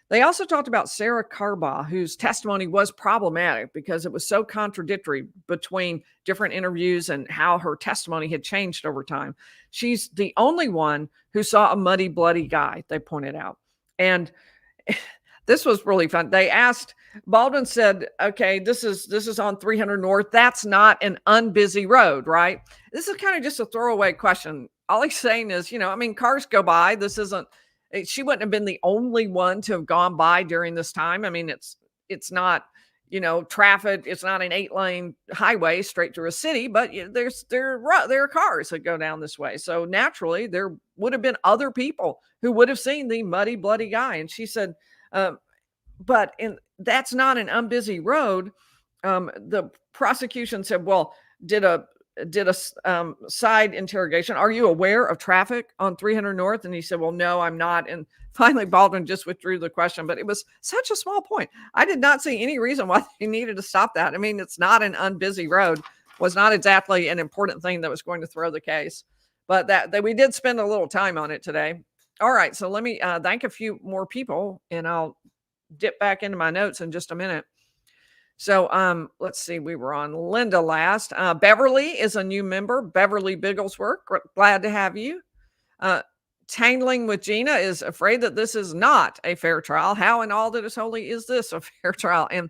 They also talked about Sarah Carbaugh, whose testimony was problematic because it was so contradictory between different interviews and how her testimony had changed over time. She's the only one who saw a muddy, bloody guy, they pointed out. And this was really fun. They asked, Baldwin said, okay, this is on 300 North. That's not an unbusy road, right? This is kind of just a throwaway question. All he's saying is, cars go by. She wouldn't have been the only one to have gone by during this time. I mean, it's not, traffic. It's not an 8-lane highway straight through a city, but there are cars that go down this way. So naturally, there would have been other people who would have seen the muddy, bloody guy. And she said, that's not an unbusy road. The prosecution said, well, did a side interrogation. Are you aware of traffic on 300 North? And he said, well, no, I'm not. And finally, Baldwin just withdrew the question, but it was such a small point. I did not see any reason why they needed to stop that. I mean, it's not an unbusy road, was not exactly an important thing that was going to throw the case, but that we did spend a little time on it today. All right. So let me thank a few more people and I'll dip back into my notes in just a minute. So let's see, we were on Linda last. Beverly is a new member. Beverly Bigglesworth, glad to have you. Tangling with Gina is afraid that this is not a fair trial. How in all that is holy is this a fair trial? And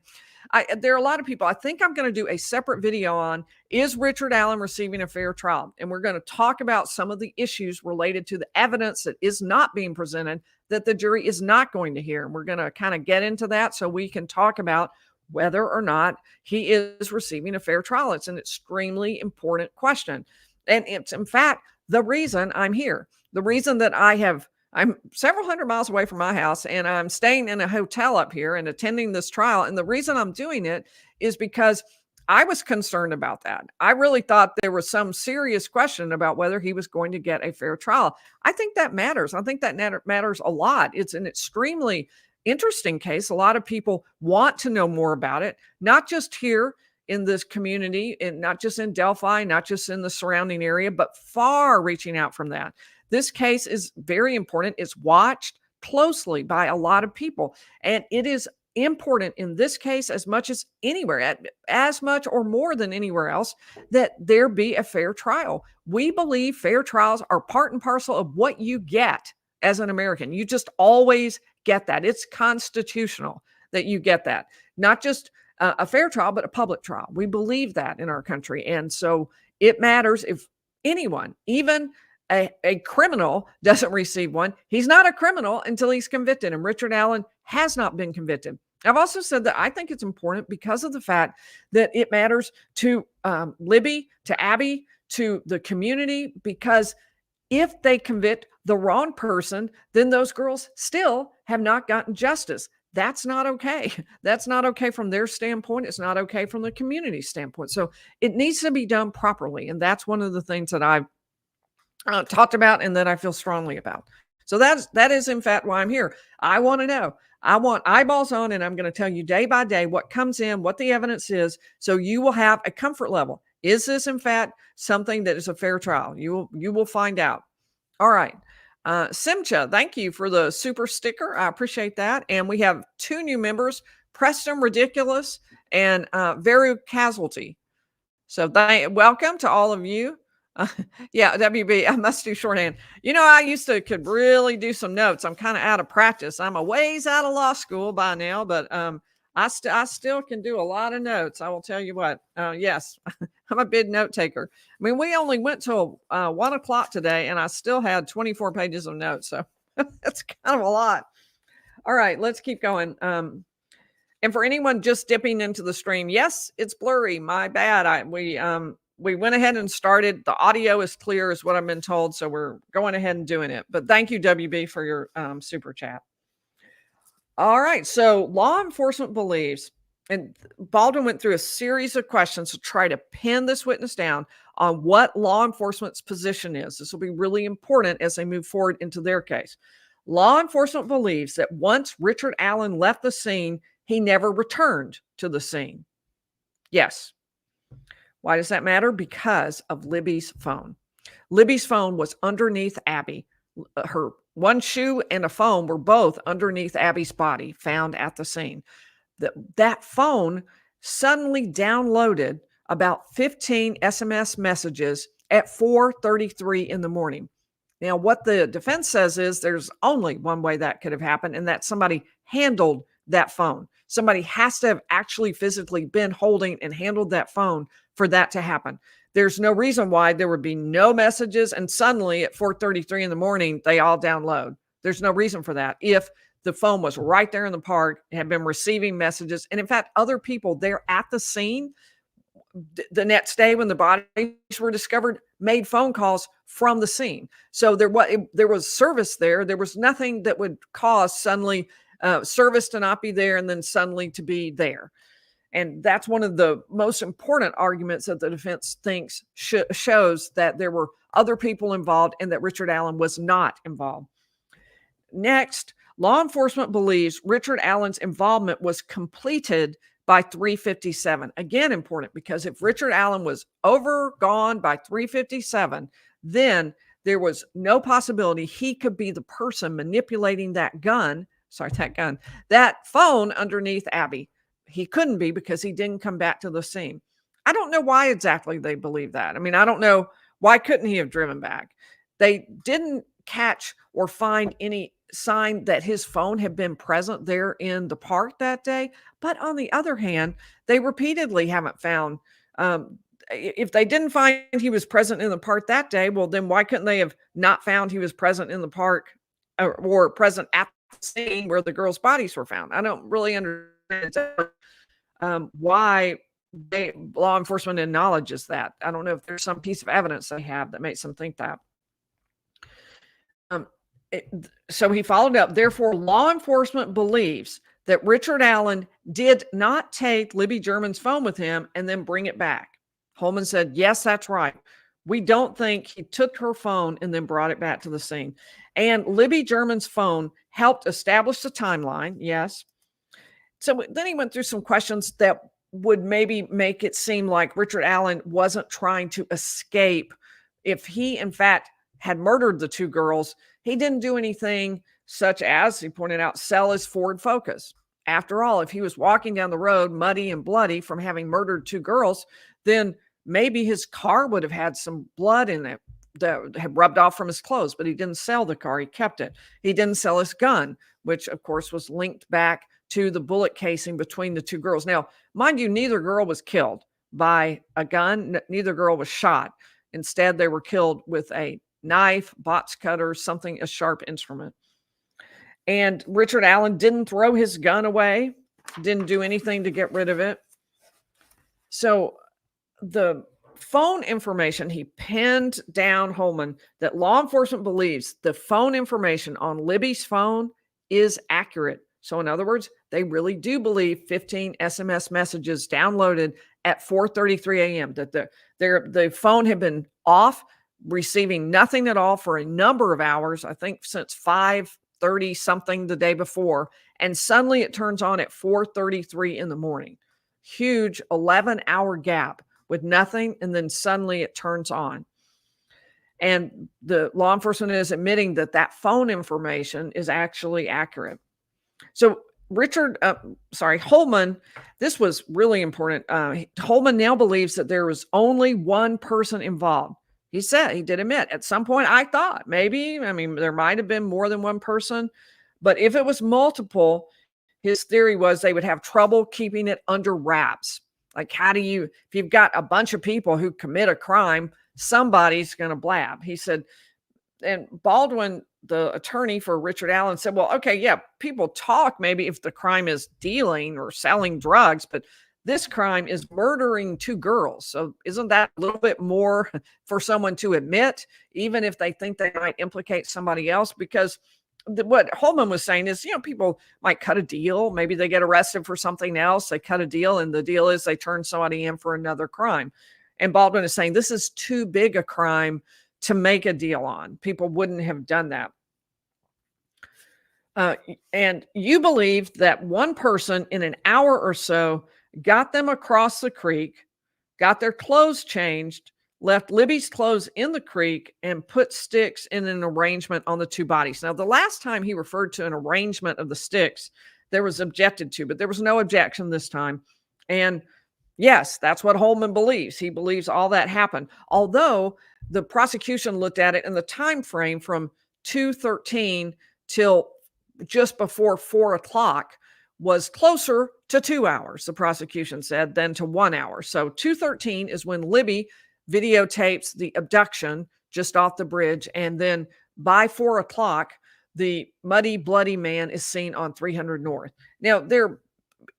there are a lot of people. I think I'm going to do a separate video on, is Richard Allen receiving a fair trial? And we're going to talk about some of the issues related to the evidence that is not being presented that the jury is not going to hear. And we're going to kind of get into that so we can talk about whether or not he is receiving a fair trial. It's an extremely important question. And it's, in fact, the reason I'm here. The reason that I'm several hundred miles away from my house and I'm staying in a hotel up here and attending this trial. And the reason I'm doing it is because I was concerned about that. I really thought there was some serious question about whether he was going to get a fair trial. I think that matters. I think that matters a lot. It's an extremely interesting case. A lot of people want to know more about it, not just here in this community and not just in Delphi, not just in the surrounding area, but far reaching out from that. This case is very important. It's watched closely by a lot of people, and it is important in this case as much as anywhere, as much or more than anywhere else, that there be a fair trial. We believe fair trials are part and parcel of what you get as an American. You just always get that. It's constitutional that you get that. Not just a fair trial, but a public trial. We believe that in our country. And so it matters if anyone, even a criminal, doesn't receive one. He's not a criminal until he's convicted. And Richard Allen has not been convicted. I've also said that I think it's important because of the fact that it matters to Libby, to Abby, to the community, because if they convict the wrong person, then those girls still have not gotten justice. That's not okay. That's not okay from their standpoint. It's not okay from the community standpoint. So it needs to be done properly. And that's one of the things that I've talked about and that I feel strongly about. So that is in fact why I'm here. I want to know. I want eyeballs on, and I'm going to tell you day by day what comes in, what the evidence is, so you will have a comfort level. Is this in fact something that is a fair trial? You will find out. All right. Simcha, thank you for the super sticker. I appreciate that. And we have 2 new members, Preston Ridiculous and Veru Casualty. So welcome to all of you. Yeah, WB, I must do shorthand. I could really do some notes. I'm kind of out of practice. I'm a ways out of law school by now, but I still can do a lot of notes. I will tell you what. Yes, I'm a big note taker. I mean, we only went till 1 o'clock today, and I still had 24 pages of notes. So that's kind of a lot. All right, let's keep going. And for anyone just dipping into the stream, yes, it's blurry. My bad. We went ahead and started. The audio is clear, is what I've been told. So we're going ahead and doing it. But thank you, WB, for your super chat. All right. So law enforcement believes And Baldwin went through a series of questions to try to pin this witness down on what law enforcement's position is. This will be really important as they move forward into their case. Law enforcement believes that once Richard Allen left the scene, he never returned to the scene. Yes. Why does that matter? Because of Libby's phone. Libby's phone was underneath Abby. Her one shoe and a phone were both underneath Abby's body, found at the scene. That phone suddenly downloaded about 15 SMS messages at 4:33 in the morning. Now, what the defense says is there's only one way that could have happened, and that somebody handled that phone. Somebody has to have actually physically been holding and handled that phone for that to happen. There's no reason why there would be no messages and suddenly at 4:33 in the morning, they all download. There's no reason for that. If the phone was right there in the park, had been receiving messages. And in fact, other people there at the scene the next day when the bodies were discovered made phone calls from the scene. So there was service there. There was nothing that would cause suddenly service to not be there and then suddenly to be there. And that's one of the most important arguments that the defense thinks shows that there were other people involved and that Richard Allen was not involved. Next, law enforcement believes Richard Allen's involvement was completed by 3:57. Again, important because if Richard Allen was gone by 3:57, then there was no possibility he could be the person manipulating that phone underneath Abby. He couldn't be because he didn't come back to the scene. I don't know why exactly they believe that. I mean, I don't know why couldn't he have driven back? They didn't catch or find any sign that his phone had been present there in the park that day. But on the other hand, they repeatedly haven't found, if they didn't find he was present in the park that day, well, then why couldn't they have not found he was present in the park or present at the scene where the girls' bodies were found? I don't really understand why law enforcement acknowledges that. I don't know if there's some piece of evidence they have that makes them think that. So he followed up. Therefore, law enforcement believes that Richard Allen did not take Libby German's phone with him and then bring it back. Holeman said, yes, that's right. We don't think he took her phone and then brought it back to the scene. And Libby German's phone helped establish the timeline. Yes. So then he went through some questions that would maybe make it seem like Richard Allen wasn't trying to escape. If he, in fact, had murdered the two girls, he didn't do anything such as, he pointed out, sell his Ford Focus. After all, if he was walking down the road muddy and bloody from having murdered two girls, then maybe his car would have had some blood in it that had rubbed off from his clothes, but he didn't sell the car. He kept it. He didn't sell his gun, which of course was linked back to the bullet casing between the two girls. Now, mind you, neither girl was killed by a gun. Neither girl was shot. Instead, they were killed with a knife, box cutter, something, a sharp instrument. And Richard Allen didn't throw his gun away, didn't do anything to get rid of it. So the phone information, he pinned down Holeman that law enforcement believes the phone information on Libby's phone is accurate. So in other words, they really do believe 15 SMS messages downloaded at 4:33 a.m. that the phone had been off, receiving nothing at all for a number of hours, I think since 5:30 something the day before, and suddenly it turns on at 4:33 in the morning. Huge 11-hour gap with nothing, and then suddenly it turns on. And the law enforcement is admitting that that phone information is actually accurate. So Holeman, this was really important. Holeman now believes that there was only one person involved. He said, he did admit, at some point I thought maybe, there might have been more than one person, but if it was multiple, his theory was they would have trouble keeping it under wraps. Like, if you've got a bunch of people who commit a crime, somebody's going to blab. He said, and Baldwin, the attorney for Richard Allen, said, well, okay, yeah, people talk maybe if the crime is dealing or selling drugs, but this crime is murdering two girls. So isn't that a little bit more for someone to admit, even if they think they might implicate somebody else? Because what Holeman was saying is, people might cut a deal. Maybe they get arrested for something else. They cut a deal, and the deal is they turn somebody in for another crime. And Baldwin is saying this is too big a crime to make a deal on. People wouldn't have done that. And you believe that one person in an hour or so got them across the creek, got their clothes changed, left Libby's clothes in the creek, and put sticks in an arrangement on the two bodies. Now, the last time he referred to an arrangement of the sticks, there was objected to, but there was no objection this time. And yes, that's what Holeman believes. He believes all that happened. Although the prosecution looked at it in the time frame from 2:13 till just before 4 o'clock was closer to 2 hours, the prosecution said, than to 1 hour. So 2:13 is when Libby videotapes the abduction just off the bridge. And then by 4 o'clock, the muddy, bloody man is seen on 300 North. Now,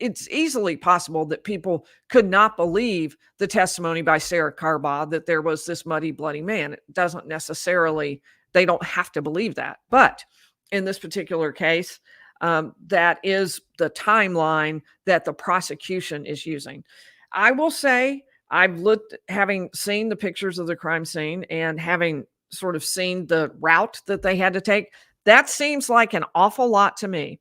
it's easily possible that people could not believe the testimony by Sarah Carbaugh that there was this muddy, bloody man. It doesn't necessarily, they don't have to believe that. But in this particular case, that is the timeline that the prosecution is using. I will say, having seen the pictures of the crime scene and having sort of seen the route that they had to take, that seems like an awful lot to me.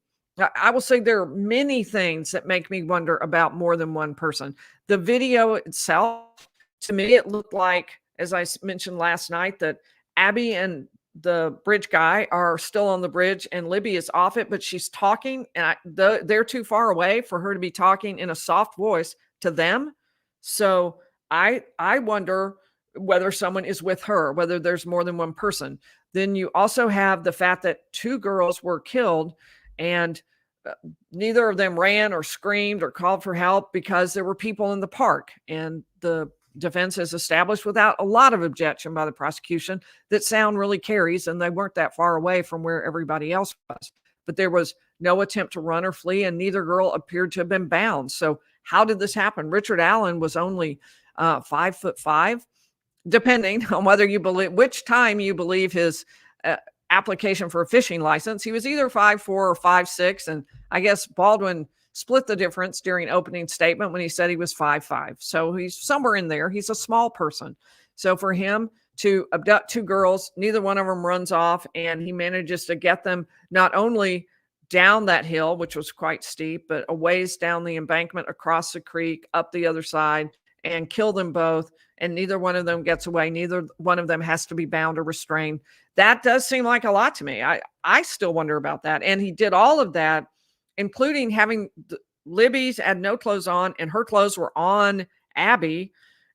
I will say there are many things that make me wonder about more than one person. The video itself, to me, it looked like, as I mentioned last night, that Abby and the bridge guy are still on the bridge and Libby is off it, but she's talking, and they're too far away for her to be talking in a soft voice to them. So I wonder whether someone is with her, whether there's more than one person. Then you also have the fact that two girls were killed, and neither of them ran or screamed or called for help because there were people in the park. And the defense has established, without a lot of objection by the prosecution, that sound really carries, and they weren't that far away from where everybody else was. But there was no attempt to run or flee, and neither girl appeared to have been bound. So how did this happen? Richard Allen was only 5'5", depending on whether you believe, which time you believe his application for a fishing license. He was either 5'4" or 5'6", and I guess Baldwin split the difference during opening statement when he said he was 5'5". So he's somewhere in there. He's a small person. So for him to abduct two girls, neither one of them runs off, and he manages to get them not only down that hill, which was quite steep, but a ways down the embankment, across the creek, up the other side, and kill them both. And neither one of them gets away. Neither one of them has to be bound or restrained. That does seem like a lot to me. I still wonder about that. And he did all of that, including having Libby's had no clothes on, and her clothes were on Abby,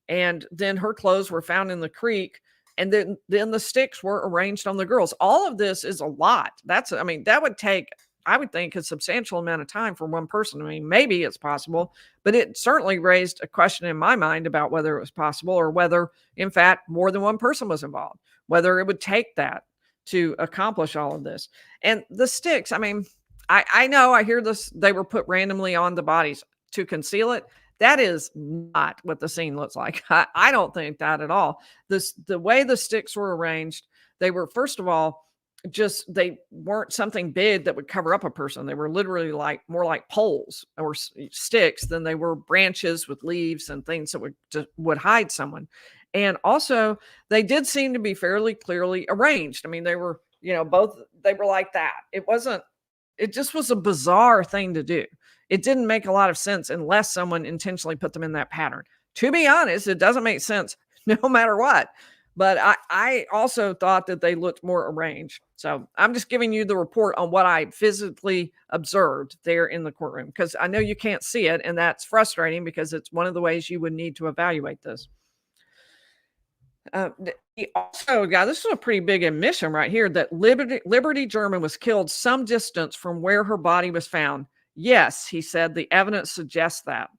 and then her clothes were found in the creek, and then the sticks were arranged on the girls. All of this is a lot. That would take, I would think, a substantial amount of time for one person. I mean, maybe it's possible, but it certainly raised a question in my mind about whether it was possible, or whether, in fact, more than one person was involved, whether it would take that to accomplish all of this. And the sticks, I mean, I know I hear this, they were put randomly on the bodies to conceal it. That is not what the scene looks like. I don't think that at all. The way the sticks were arranged, they were, first of all, they weren't something big that would cover up a person. They were literally more like poles or sticks than they were branches with leaves and things that would hide someone. And also, they did seem to be fairly clearly arranged. I mean, they were, both, they were like that. It just was a bizarre thing to do. It didn't make a lot of sense unless someone intentionally put them in that pattern. To be honest, it doesn't make sense no matter what. But I also thought that they looked more arranged. So I'm just giving you the report on what I physically observed there in the courtroom, because I know you can't see it, and that's frustrating because it's one of the ways you would need to evaluate this. He also got, this is a pretty big admission right here, that Liberty German was killed some distance from where her body was found. Yes, he said, the evidence suggests that.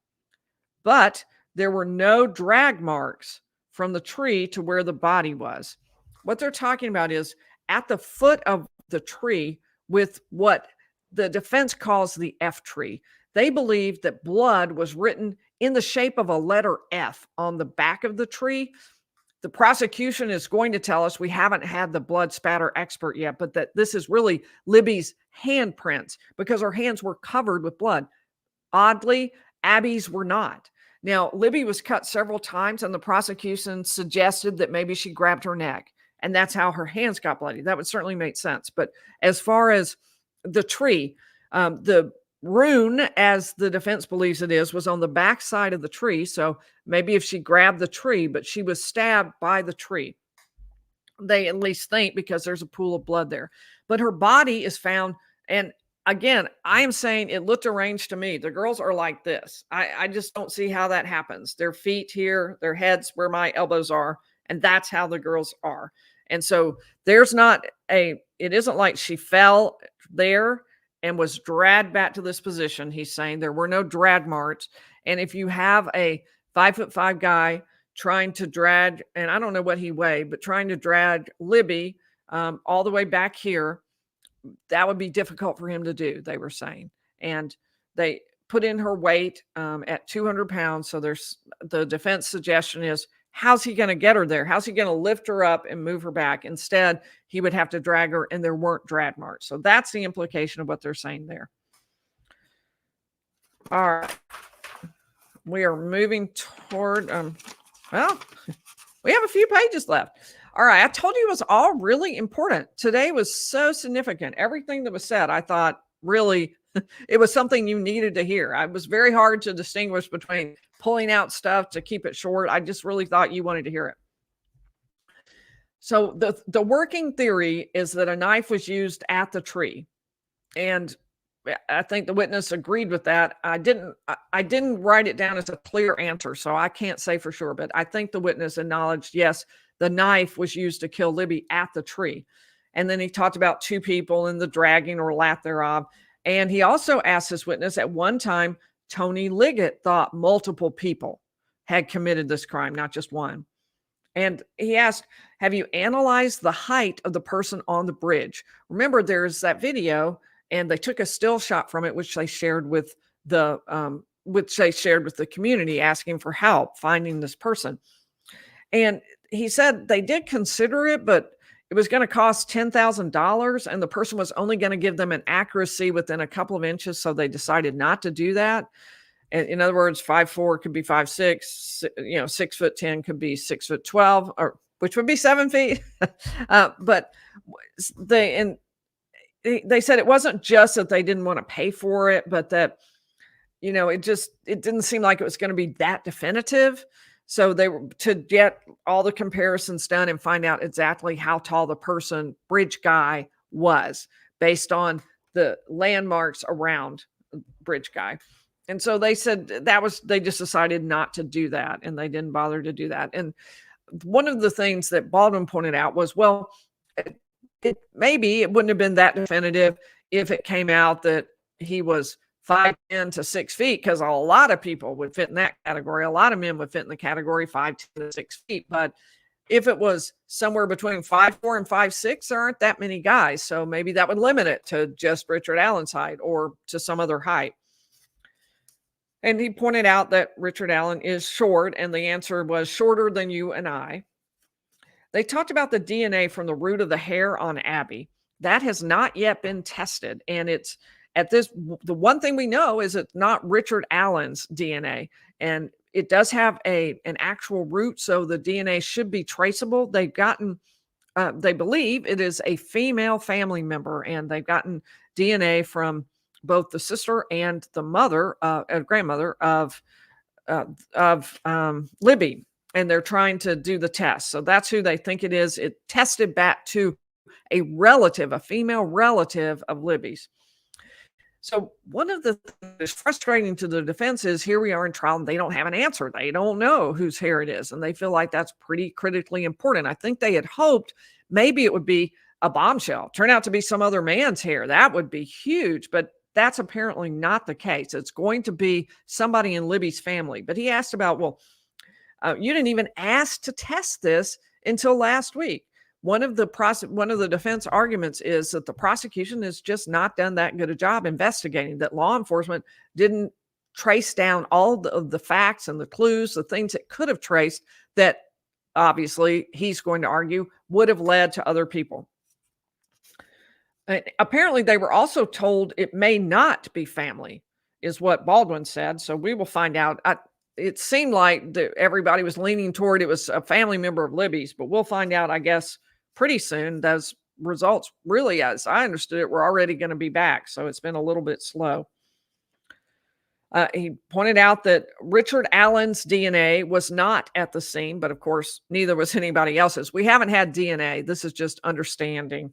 But there were no drag marks from the tree to where the body was. What they're talking about is at the foot of the tree, with what the defense calls the F tree. They believe that blood was written in the shape of a letter F on the back of the tree. the prosecution is going to tell us, we haven't had the blood spatter expert yet, but that this is really Libby's handprints because her hands were covered with blood. Oddly, Abby's were not. Now, Libby was cut several times, and the prosecution suggested that maybe she grabbed her neck, and that's how her hands got bloody. That would certainly make sense. But as far as the tree, the rune, as the defense believes it is, was on the back side of the tree. So maybe if she grabbed the tree, but she was stabbed by the tree. They at least think, because there's a pool of blood there. But her body is found, and again, I am saying it looked arranged to me. The girls are like this. I just don't see how that happens. Their feet here, their heads where my elbows are, and that's how the girls are. And so there's not it isn't like she fell there and was dragged back to this position. He's saying there were no drag marks. And if you have a 5'5" guy trying to drag, and I don't know what he weighed, but trying to drag Libby all the way back here, that would be difficult for him to do, they were saying. And they put in her weight at 200 pounds. So there's the defense suggestion is, how's he going to get her there? How's he going to lift her up and move her back? Instead, he would have to drag her, and there weren't drag marks. So that's the implication of what they're saying there. All right. We are moving toward, well, we have a few pages left. All right. I told you it was all really important. Today was so significant. Everything that was said, I thought really it was something you needed to hear. It was very hard to distinguish between pulling out stuff to keep it short. I just really thought you wanted to hear it. So the working theory is that a knife was used at the tree. And I think the witness agreed with that. I didn't write it down as a clear answer, so I can't say for sure, but I think the witness acknowledged, yes, the knife was used to kill Libby at the tree. And then he talked about two people in the dragging or lack thereof. And he also asked his witness, at one time, Tony Liggett thought multiple people had committed this crime, not just one. And he asked, have you analyzed the height of the person on the bridge? Remember, there's that video, and they took a still shot from it, which they shared with the community, asking for help finding this person. And he said they did consider it, but it was going to cost $10,000, and the person was only going to give them an accuracy within a couple of inches. So they decided not to do that. And in other words, 5'4" could be 5'6", 6'10" could be 6'12", or which would be 7 feet. But they said it wasn't just that they didn't want to pay for it, but that, it didn't seem like it was going to be that definitive. So they were to get all the comparisons done and find out exactly how tall the bridge guy was based on the landmarks around bridge guy. And so they said they just decided not to do that, and they didn't bother to do that. And one of the things that Baldwin pointed out was, well, maybe it wouldn't have been that definitive if it came out that he was 5'10" to 6 feet, because a lot of people would fit in that category. A lot of men would fit in the category 5'10" to 6 feet. But if it was somewhere between 5'4" and 5'6", there aren't that many guys. So maybe that would limit it to just Richard Allen's height or to some other height. And he pointed out that Richard Allen is short, and the answer was shorter than you and I. They talked about the DNA from the root of the hair on Abby. That has not yet been tested. And the one thing we know is it's not Richard Allen's DNA. And it does have an actual root, so the DNA should be traceable. They believe it is a female family member, and they've gotten DNA from both the sister and the mother, grandmother of Libby, and they're trying to do the test. So that's who they think it is. It tested back to a female relative of Libby's. So one of the things that's frustrating to the defense is, here we are in trial and they don't have an answer. They don't know whose hair it is, and they feel like that's pretty critically important. I think they had hoped maybe it would be a bombshell, turn out to be some other man's hair. That would be huge, but that's apparently not the case. It's going to be somebody in Libby's family. But he asked about, you didn't even ask to test this until last week. One of the defense arguments is that the prosecution has just not done that good a job investigating, that law enforcement didn't trace down all of the facts and the clues, the things it could have traced that obviously, he's going to argue, would have led to other people. Apparently, they were also told it may not be family, is what Baldwin said. So we will find out. It seemed like everybody was leaning toward it was a family member of Libby's, but we'll find out, I guess, pretty soon. Those results, really, as I understood it, were already going to be back. So it's been a little bit slow. He pointed out that Richard Allen's DNA was not at the scene, but of course, neither was anybody else's. We haven't had DNA. This is just understanding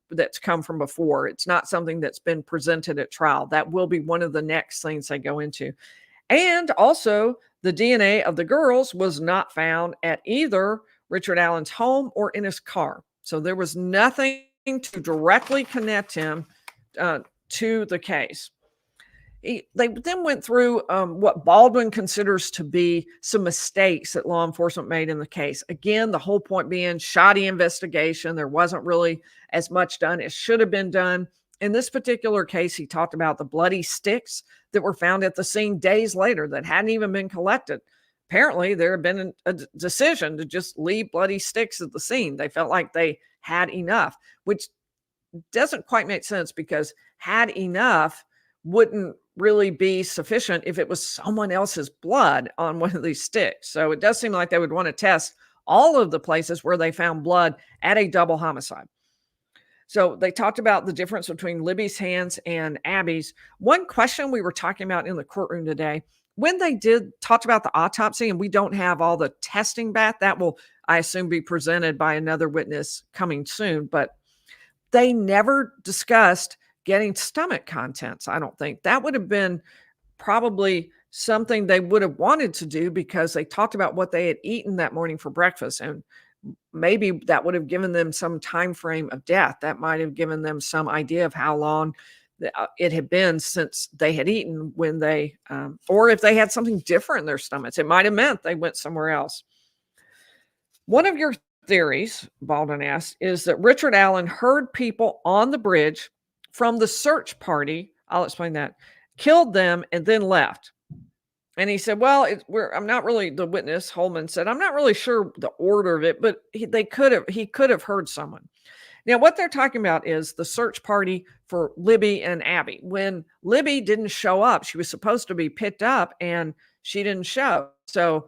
that's come from before. It's not something that's been presented at trial. That will be one of the next things they go into. And also, the DNA of the girls was not found at either Richard Allen's home or in his car. So there was nothing to directly connect him to the case. They then went through what Baldwin considers to be some mistakes that law enforcement made in the case. Again, the whole point being shoddy investigation. There wasn't really as much done as should have been done. In this particular case, he talked about the bloody sticks that were found at the scene days later that hadn't even been collected. Apparently, there had been a decision to just leave bloody sticks at the scene. They felt like they had enough, which doesn't quite make sense because had enough wouldn't really be sufficient if it was someone else's blood on one of these sticks. So it does seem like they would want to test all of the places where they found blood at a double homicide. So they talked about the difference between Libby's hands and Abby's. One question we were talking about in the courtroom today, when they talked about the autopsy, and we don't have all the testing back, that will, I assume, be presented by another witness coming soon, but they never discussed getting stomach contents. I don't think that would have been probably something they would have wanted to do because they talked about what they had eaten that morning for breakfast, and maybe that would have given them some time frame of death. That might have given them some idea of how long it had been since they had eaten when they, or if they had something different in their stomachs, it might have meant they went somewhere else. One of your theories, Baldwin asked, is that Richard Allen heard people on the bridge from the search party, I'll explain that, killed them and then left. And he said, well, I'm not really, the witness, Holeman said, I'm not really sure the order of it, but he could have heard someone. Now, what they're talking about is the search party for Libby and Abby. When Libby didn't show up, she was supposed to be picked up and she didn't show. So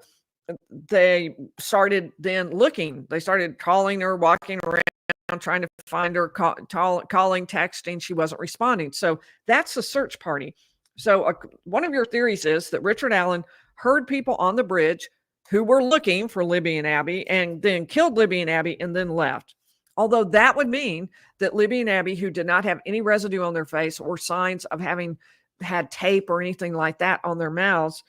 they started then looking. They started calling her, walking around, trying to find her, calling, texting. She wasn't responding. So that's the search party. So one of your theories is that Richard Allen heard people on the bridge who were looking for Libby and Abby and then killed Libby and Abby and then left. Although that would mean that Libby and Abby, who did not have any residue on their face or signs of having had tape or anything like that on their mouths,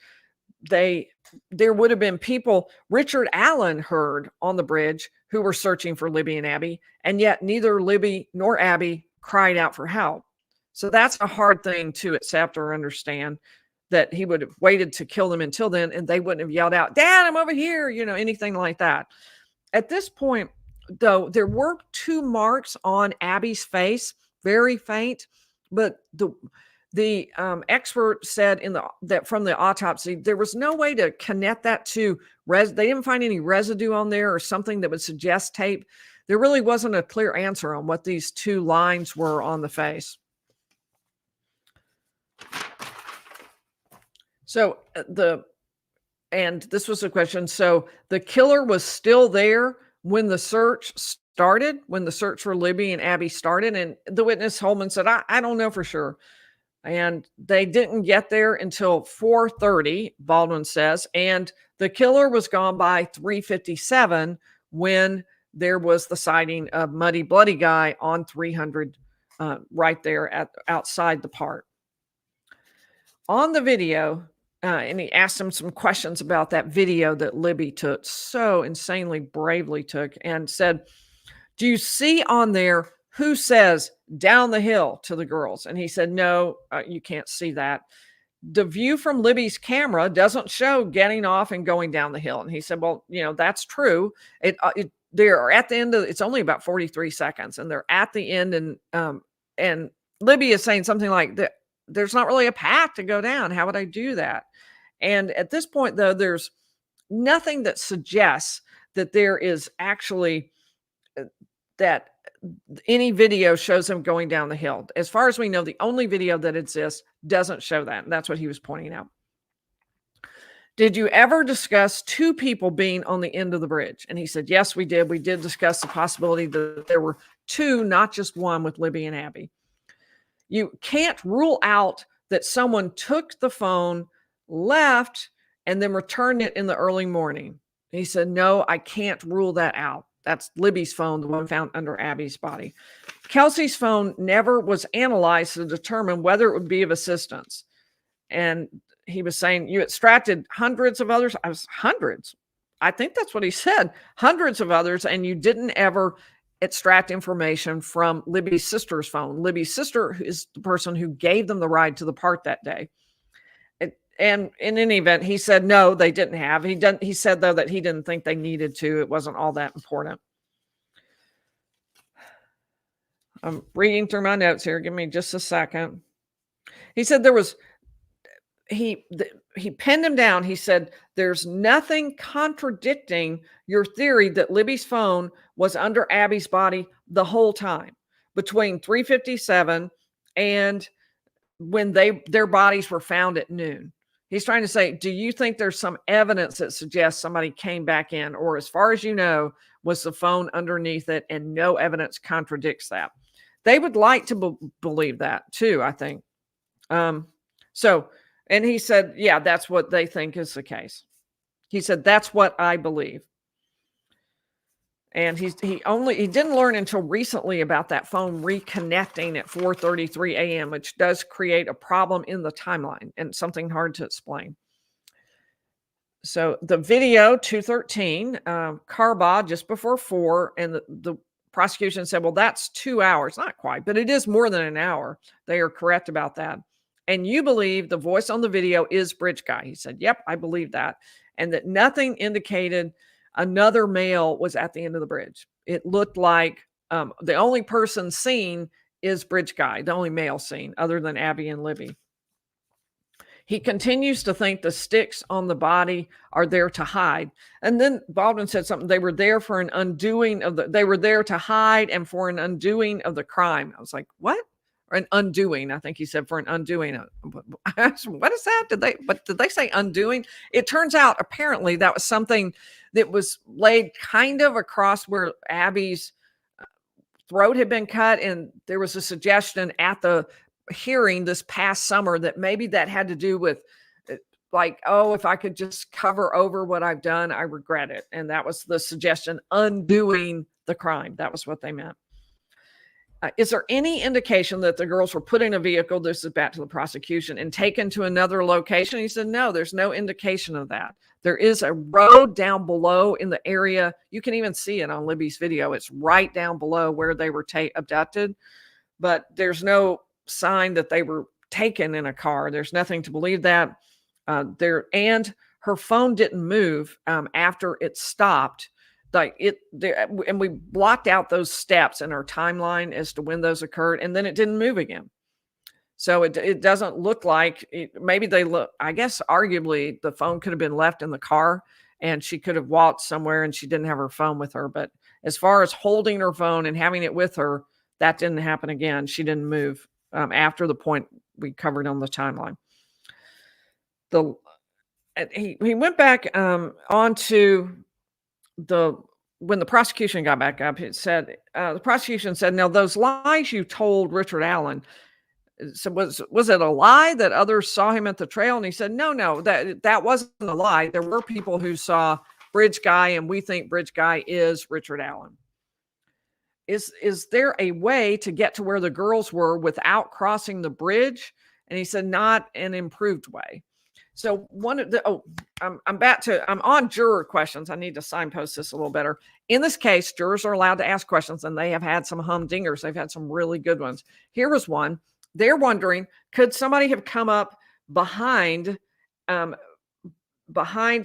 there would have been people Richard Allen heard on the bridge who were searching for Libby and Abby, and yet neither Libby nor Abby cried out for help. So that's a hard thing to accept or understand, that he would have waited to kill them until then, and they wouldn't have yelled out, Dad, I'm over here, anything like that. At this point, though, there were 2 marks on Abby's face, very faint, but the expert said that from the autopsy, there was no way to connect that to they didn't find any residue on there or something that would suggest tape. There really wasn't a clear answer on what these 2 lines were on the face. So and this was a question. So the killer was still there when the search started, when the search for Libby and Abby started, and the witness Holeman said, I don't know for sure. And they didn't get there until 4:30, Baldwin says, and the killer was gone by 3:57 when there was the sighting of Muddy Bloody Guy on 300 right there outside the park. On the video, and he asked him some questions about that video that Libby took, so insanely bravely took, and said, do you see on there who says down the hill to the girls? And he said, no, you can't see that. The view from Libby's camera doesn't show getting off and going down the hill. And he said, well, that's true. They're at the end of, it's only about 43 seconds and they're at the end. And Libby is saying something like that. There's not really a path to go down. How would I do that? And at this point, though, there's nothing that suggests that there is actually that any video shows him going down the hill. As far as we know, the only video that exists doesn't show that. And that's what he was pointing out. Did you ever discuss two people being on the end of the bridge? And he said, yes, we did. We did discuss the possibility that there were two, not just one, with Libby and Abby. You can't rule out that someone took the phone, left, and then returned it in the early morning. He said, no, I can't rule that out. That's Libby's phone, the one found under Abby's body. Kelsey's phone never was analyzed to determine whether it would be of assistance. And he was saying, you extracted hundreds of others. I was hundreds. I think that's what he said. Hundreds of others. And you didn't ever extract information from Libby's sister's phone. Libby's sister is the person who gave them the ride to the park that day. And in any event, he said, no, they didn't have. He said, though, that he didn't think they needed to. It wasn't all that important. I'm reading through my notes here. Give me just a second. He said he pinned him down. He said, there's nothing contradicting your theory that Libby's phone was under Abby's body the whole time between 3:57 and when their bodies were found at noon. He's trying to say, do you think there's some evidence that suggests somebody came back in, or as far as you know, was the phone underneath it, and no evidence contradicts that? They would like to believe that too, I think. And he said, yeah, that's what they think is the case. He said, that's what I believe. And he didn't learn until recently about that phone reconnecting at 4:33 a.m., which does create a problem in the timeline and something hard to explain. So the video 213, Carbah just before 4, and the prosecution said, well, that's 2 hours. Not quite, but it is more than an hour. They are correct about that. And you believe the voice on the video is Bridge Guy. He said, yep, I believe that. And that nothing indicated another male was at the end of the bridge. It looked like the only person seen is Bridge Guy, the only male seen other than Abby and Libby. He continues to think the sticks on the body are there to hide. And then Baldwin said something. They were there for an undoing of they were there to hide and for an undoing of the crime. I was like, what? Or an undoing, I think he said, for an undoing. What is that? Did they say undoing? It turns out apparently that was something that was laid kind of across where Abby's throat had been cut, and there was a suggestion at the hearing this past summer that maybe that had to do with like, oh, if I could just cover over what I've done, I regret it. And that was the suggestion, undoing the crime. That was what they meant. Is there any indication that the girls were put in a vehicle, this is back to the prosecution, and taken to another location? He said, no, there's no indication of that. There is a road down below in the area. You can even see it on Libby's video. It's right down below where they were abducted, but there's no sign that they were taken in a car. There's nothing to believe that. And her phone didn't move after it stopped. And we blocked out those steps in our timeline as to when those occurred, and then it didn't move again. So it doesn't look like maybe I guess arguably the phone could have been left in the car and she could have walked somewhere and she didn't have her phone with her. But as far as holding her phone and having it with her, that didn't happen again. She didn't move after the point we covered on the timeline. He went back onto when the prosecution got back up, it said, the prosecution said, now those lies you told Richard Allen, so was it a lie that others saw him at the trail? And he said, no, that wasn't a lie. There were people who saw Bridge Guy, and we think Bridge Guy is Richard Allen. Is there a way to get to where the girls were without crossing the bridge? And he said, not an improved way. So I'm on juror questions. I need to signpost this a little better. In this case, jurors are allowed to ask questions, and they have had some humdingers. They've had some really good ones. Here was one. They're wondering, could somebody have come up behind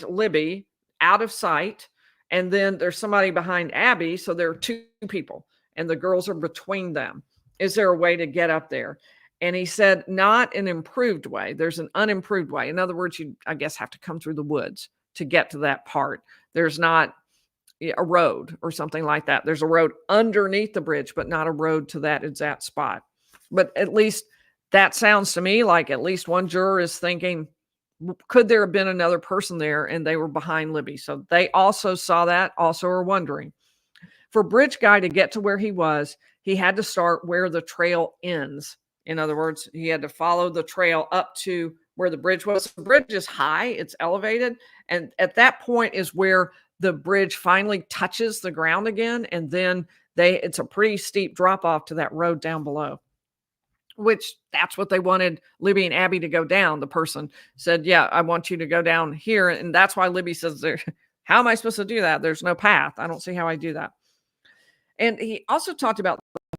Libby out of sight, and then there's somebody behind Abby, so there are two people, and the girls are between them. Is there a way to get up there? And he said, not an improved way. There's an unimproved way. In other words, you, I guess, have to come through the woods to get to that part. There's not a road or something like that. There's a road underneath the bridge, but not a road to that exact spot. But at least that sounds to me like at least one juror is thinking, could there have been another person there and they were behind Libby? So they also saw that, also are wondering. For Bridge Guy to get to where he was, he had to start where the trail ends. In other words, he had to follow the trail up to where the bridge was. The bridge is high, it's elevated. And at that point is where the bridge finally touches the ground again. And then it's a pretty steep drop off to that road down below, which that's what they wanted Libby and Abby to go down. The person said, yeah, I want you to go down here. And that's why Libby says, how am I supposed to do that? There's no path. I don't see how I do that. And he also talked about the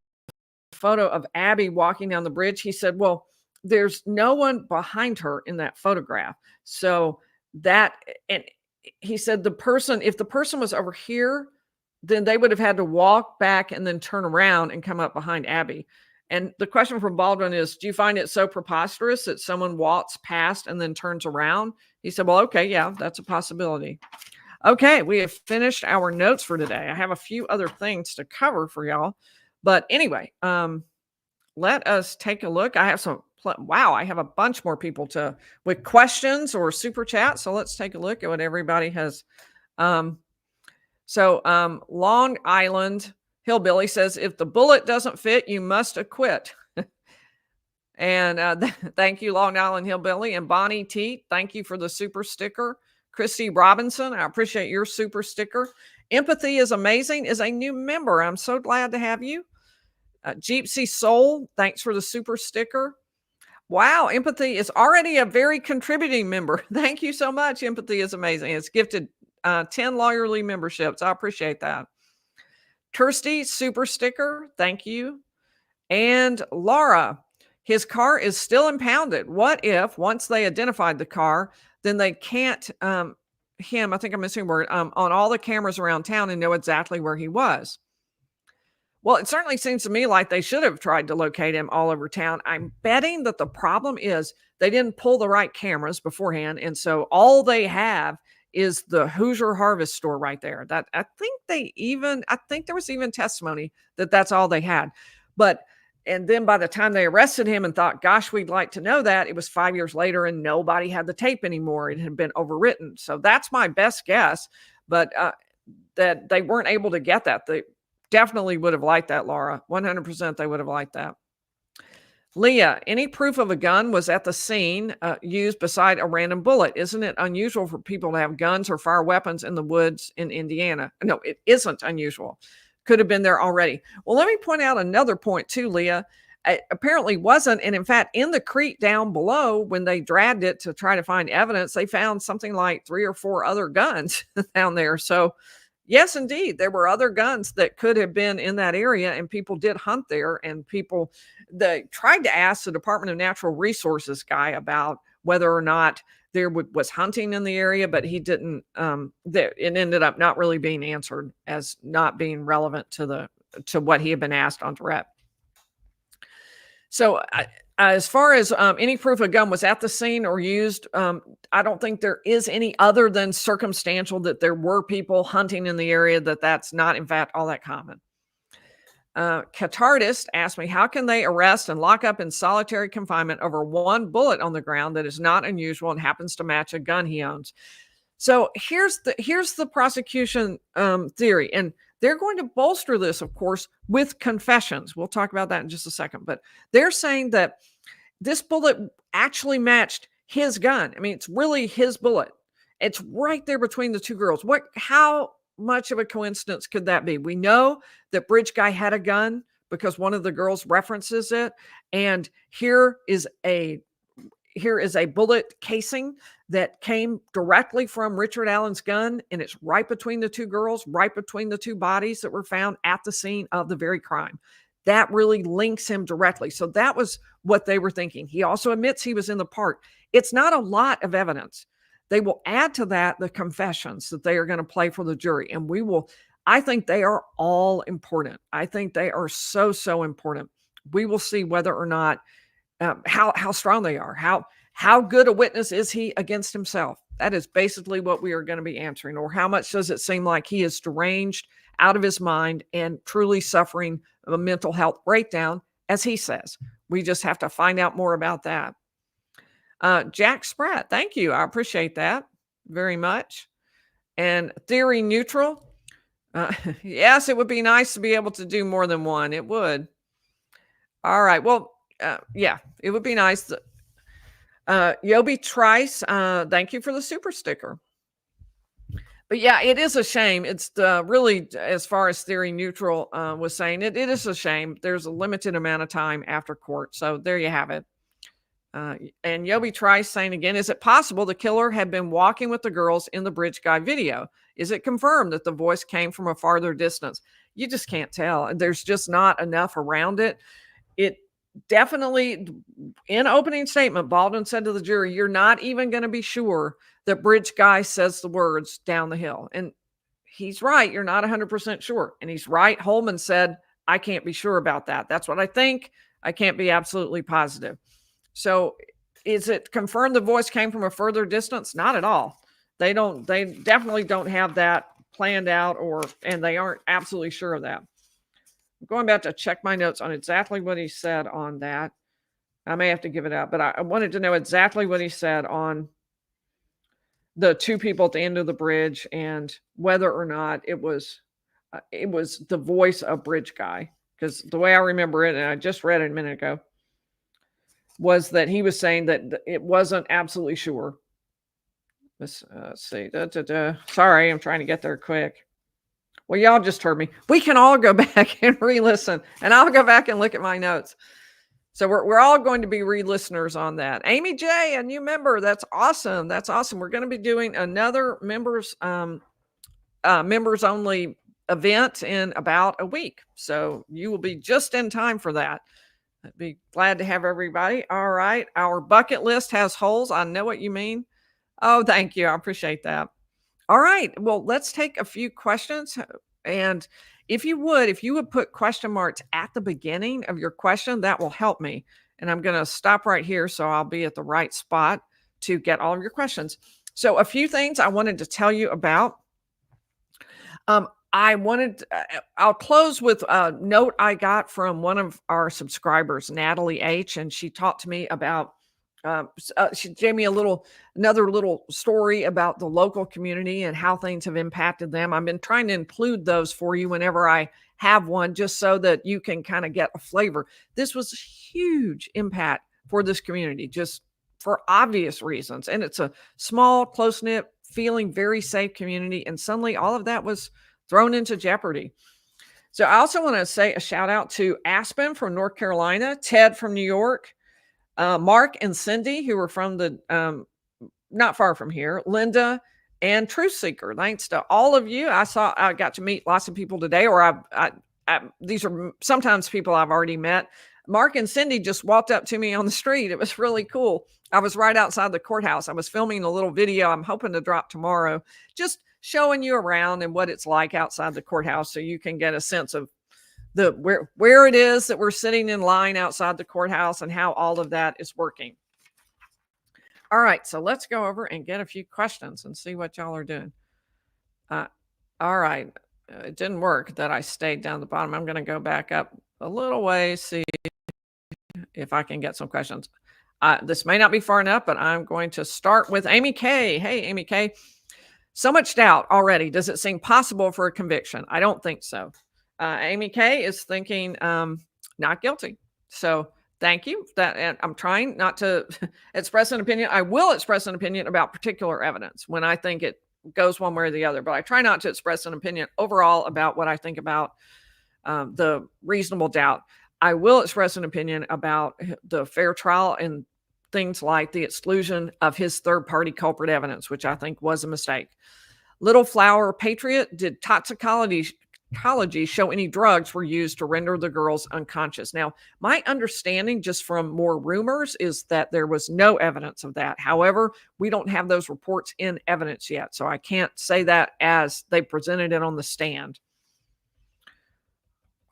photo of Abby walking down the bridge. He said, well, there's no one behind her in that photograph. So that, and he said if the person was over here, then they would have had to walk back and then turn around and come up behind Abby. And the question from Baldwin is, do you find it so preposterous that someone walks past and then turns around? He said, well, okay, yeah, that's a possibility. Okay, we have finished our notes for today. I have a few other things to cover for y'all. But anyway, let us take a look. I have I have a bunch more people with questions or super chat. So let's take a look at what everybody has. Long Island Hillbilly says, if the bullet doesn't fit, you must acquit. And thank you, Long Island Hillbilly. And Bonnie T, thank you for the super sticker. Christy Robinson, I appreciate your super sticker. Empathy is Amazing is a new member. I'm so glad to have you. Jeepsy Soul, thanks for the super sticker. Wow, Empathy is already a very contributing member. Thank you so much. Empathy is Amazing. It's gifted 10 lawyerly memberships. I appreciate that. Kirsty, super sticker. Thank you. And Laura, his car is still impounded. What if once they identified the car, then they can't I think I'm missing a word, on all the cameras around town and know exactly where he was? Well, it certainly seems to me like they should have tried to locate him all over town. I'm betting that the problem is they didn't pull the right cameras beforehand. And so all they have is the Hoosier Harvest store right there. That I think there was even testimony that that's all they had. And then by the time they arrested him and thought, gosh, we'd like to know that, it was 5 years later and nobody had the tape anymore. It had been overwritten. So that's my best guess. But that they weren't able to get that. They definitely would have liked that, Laura. 100% they would have liked that. Leah, any proof of a gun was at the scene used beside a random bullet. Isn't it unusual for people to have guns or fire weapons in the woods in Indiana? No, it isn't unusual. Could have been there already. Well, let me point out another point too, Leah. It apparently wasn't. And in fact, in the creek down below, when they dragged it to try to find evidence, they found something like 3 or 4 other guns down there. So yes, indeed, there were other guns that could have been in that area, and people did hunt there. And they tried to ask the Department of Natural Resources guy about whether or not there was hunting in the area, but he didn't. It ended up not really being answered as not being relevant to what he had been asked on direct. So as far as any proof a gun was at the scene or used, I don't think there is any other than circumstantial that there were people hunting in the area, that's not, in fact, all that common. Catardist asked me, how can they arrest and lock up in solitary confinement over one bullet on the ground that is not unusual and happens to match a gun he owns? So here's the prosecution theory. And they're going to bolster this, of course, with confessions. We'll talk about that in just a second. But they're saying that this bullet actually matched his gun. I mean, it's really his bullet. It's right there between the two girls. How much of a coincidence could that be? We know that Bridge Guy had a gun because one of the girls references it. And here is a bullet casing that came directly from Richard Allen's gun, and it's right between the two girls, right between the two bodies that were found at the scene of the very crime. That really links him directly. So that was what they were thinking. He also admits he was in the park. It's not a lot of evidence. They will add to that the confessions that they are going to play for the jury, and I think they are all important. I think they are so, so important. We will see whether or not how strong they are. How good a witness is he against himself? That is basically what we are going to be answering. Or how much does it seem like he is deranged, out of his mind, and truly suffering a mental health breakdown, as he says? We just have to find out more about that. Jack Spratt, thank you. I appreciate that very much. And theory neutral. Yes, it would be nice to be able to do more than one. It would. All right. Well, yeah, it would be nice. Yobi Trice, thank you for the super sticker. But yeah, it is a shame. It's really, as far as theory neutral was saying, it is a shame. There's a limited amount of time after court. So there you have it. And Yobi Trice saying again, is it possible the killer had been walking with the girls in the bridge guy video? Is it confirmed that the voice came from a farther distance? You just can't tell. There's just not enough around it. It definitely, in opening statement, Baldwin said to the jury, you're not even going to be sure that bridge guy says the words down the hill. And he's right. You're not 100% sure. And he's right. Holeman said, I can't be sure about that. That's what I think. I can't be absolutely positive. So is it confirmed the voice came from a further distance? Not at all. They definitely don't have that planned out, and they aren't absolutely sure of that. I'm going back to check my notes on exactly what he said on that. I may have to give it up, but I wanted to know exactly what he said on the two people at the end of the bridge and whether or not it was the voice of bridge guy. Because the way I remember it, and I just read it a minute ago, was that he was saying that it wasn't absolutely sure. Let's see. Sorry, I'm trying to get there quick. Well, y'all just heard me. We can all go back and re-listen, and I'll go back and look at my notes. So we're all going to be re-listeners on that. Amy J, a new member. That's awesome. That's awesome. We're going to be doing another members only event in about a week. So you will be just in time for that. I'd be glad to have everybody. All right. Our bucket list has holes. I know what you mean. Oh, thank you. I appreciate that. All right. Well, let's take a few questions. And if you would put question marks at the beginning of your question, that will help me. And I'm going to stop right here so I'll be at the right spot to get all of your questions. So a few things I wanted to tell you about. I'll close with a note I got from one of our subscribers, Natalie H. And she talked to me about, she gave me another little story about the local community and how things have impacted them. I've been trying to include those for you whenever I have one, just so that you can kind of get a flavor. This was a huge impact for this community, just for obvious reasons. And it's a small, close-knit, feeling very safe community. And suddenly all of that was thrown into jeopardy. So I also want to say a shout out to Aspen from North Carolina, Ted from New York, Mark and Cindy, who are from the not far from here, Linda and Truth Seeker. Thanks to all of you. I got to meet lots of people today, or these are sometimes people I've already met. Mark and Cindy just walked up to me on the street. It was really cool. I was right outside the courthouse. I was filming a little video I'm hoping to drop tomorrow, just showing you around and what it's like outside the courthouse so you can get a sense of where it is that we're sitting in line outside the courthouse and how all of that is working. All right, so let's go over and get a few questions and see what y'all are doing. All right, it didn't work that I stayed down the bottom. I'm going to go back up a little way, see if I can get some questions. This may not be far enough, but I'm going to start with Amy K. Hey, Amy K. So much doubt already. Does it seem possible for a conviction? I don't think so. Amy K is thinking not guilty. So thank you. And I'm trying not to express an opinion. I will express an opinion about particular evidence when I think it goes one way or the other, but I try not to express an opinion overall about what I think about the reasonable doubt. I will express an opinion about the fair trial and things like the exclusion of his third-party culprit evidence, which I think was a mistake. Little Flower Patriot, did toxicology show any drugs were used to render the girls unconscious? Now, my understanding just from more rumors is that there was no evidence of that. However, we don't have those reports in evidence yet, so I can't say that as they presented it on the stand.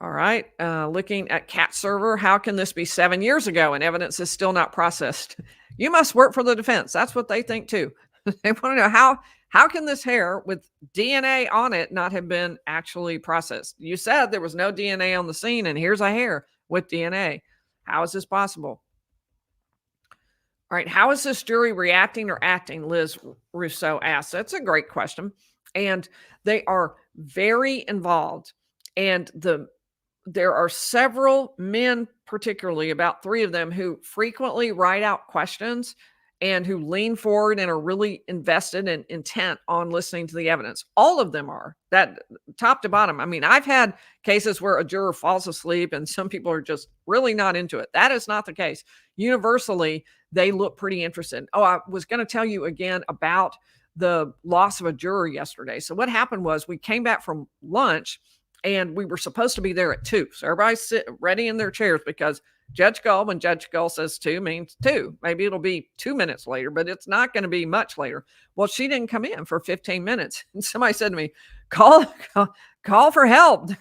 All right, looking at Cat Server, how can this be 7 years ago and evidence is still not processed? You must work for the defense. That's what they think too. They want to know how can this hair with DNA on it not have been actually processed? You said there was no DNA on the scene, and here's a hair with DNA. How is this possible? All right, how is this jury reacting or acting? Liz Rousseau asked. That's a great question. And they are very involved. And there are several men, particularly about 3 of them, who frequently write out questions and who lean forward and are really invested and intent on listening to the evidence. All of them are, that top to bottom. I mean, I've had cases where a juror falls asleep and some people are just really not into it. That is not the case. Universally, they look pretty interested. Oh, I was going to tell you again about the loss of a juror yesterday. So what happened was we came back from lunch and we were supposed to be there at 2. So everybody's ready in their chairs because Judge Gull, when Judge Gull says 2, means 2. Maybe it'll be 2 minutes later, but it's not going to be much later. Well, she didn't come in for 15 minutes. And somebody said to me, call for help.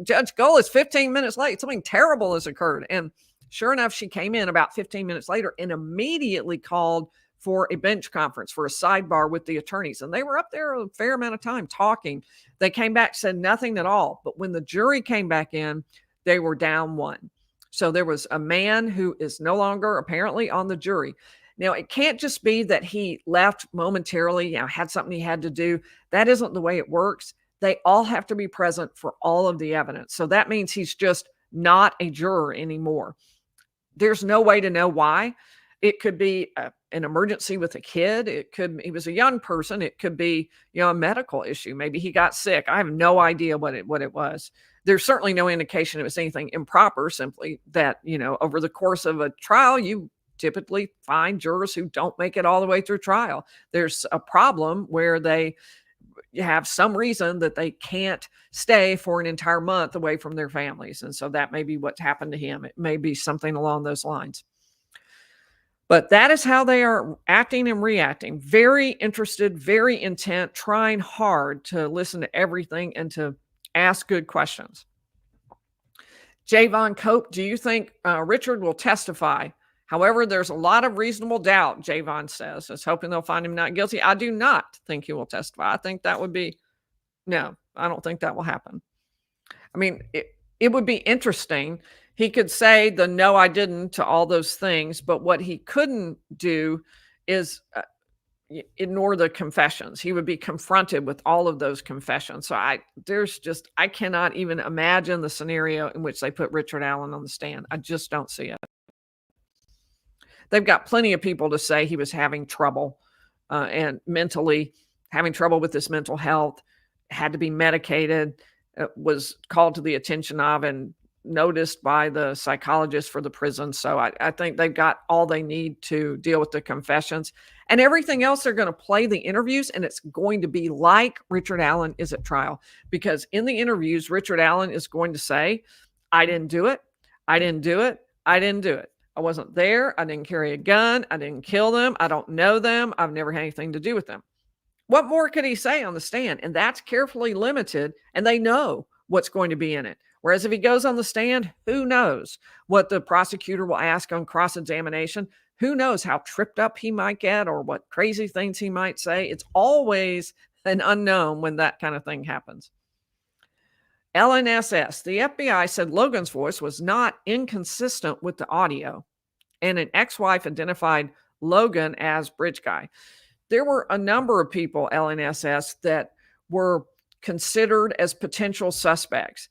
Judge Gull is 15 minutes late. Something terrible has occurred. And sure enough, she came in about 15 minutes later and immediately called for a bench conference, for a sidebar with the attorneys. And they were up there a fair amount of time talking. They came back, said nothing at all. But when the jury came back in, they were down 1. So there was a man who is no longer apparently on the jury. Now, it can't just be that he left momentarily, had something he had to do. That isn't the way it works. They all have to be present for all of the evidence. So that means he's just not a juror anymore. There's no way to know why. It could be an emergency with a kid. He was a young person. It could be, a medical issue. Maybe he got sick. I have no idea what it was. There's certainly no indication it was anything improper, simply that, over the course of a trial, you typically find jurors who don't make it all the way through trial. There's a problem where they have some reason that they can't stay for an entire month away from their families. And so that may be what's happened to him. It may be something along those lines. But that is how they are acting and reacting. Very interested, very intent, trying hard to listen to everything and to ask good questions. Javon Cope, do you think Richard will testify? However, there's a lot of reasonable doubt, Javon says. Is hoping they'll find him not guilty. I do not think he will testify. I think that would be, no, I don't think that will happen. I mean, it would be interesting. He could say the no, I didn't to all those things, but what he couldn't do is ignore the confessions. He would be confronted with all of those confessions. So I cannot even imagine the scenario in which they put Richard Allen on the stand. I just don't see it. They've got plenty of people to say he was having trouble and mentally having trouble with his mental health, had to be medicated, was called to the attention of and noticed by the psychologist for the prison. So I think they've got all they need to deal with the confessions and everything else. They're going to play the interviews and it's going to be like Richard Allen is at trial, because in the interviews, Richard Allen is going to say, I didn't do it. I didn't do it. I didn't do it. I wasn't there. I didn't carry a gun. I didn't kill them. I don't know them. I've never had anything to do with them. What more could he say on the stand? And that's carefully limited, and they know what's going to be in it. Whereas if he goes on the stand, who knows what the prosecutor will ask on cross-examination? Who knows how tripped up he might get or what crazy things he might say? It's always an unknown when that kind of thing happens. LNSS, the FBI said Logan's voice was not inconsistent with the audio, and an ex-wife identified Logan as Bridge Guy. There were a number of people, LNSS, that were considered as potential suspects.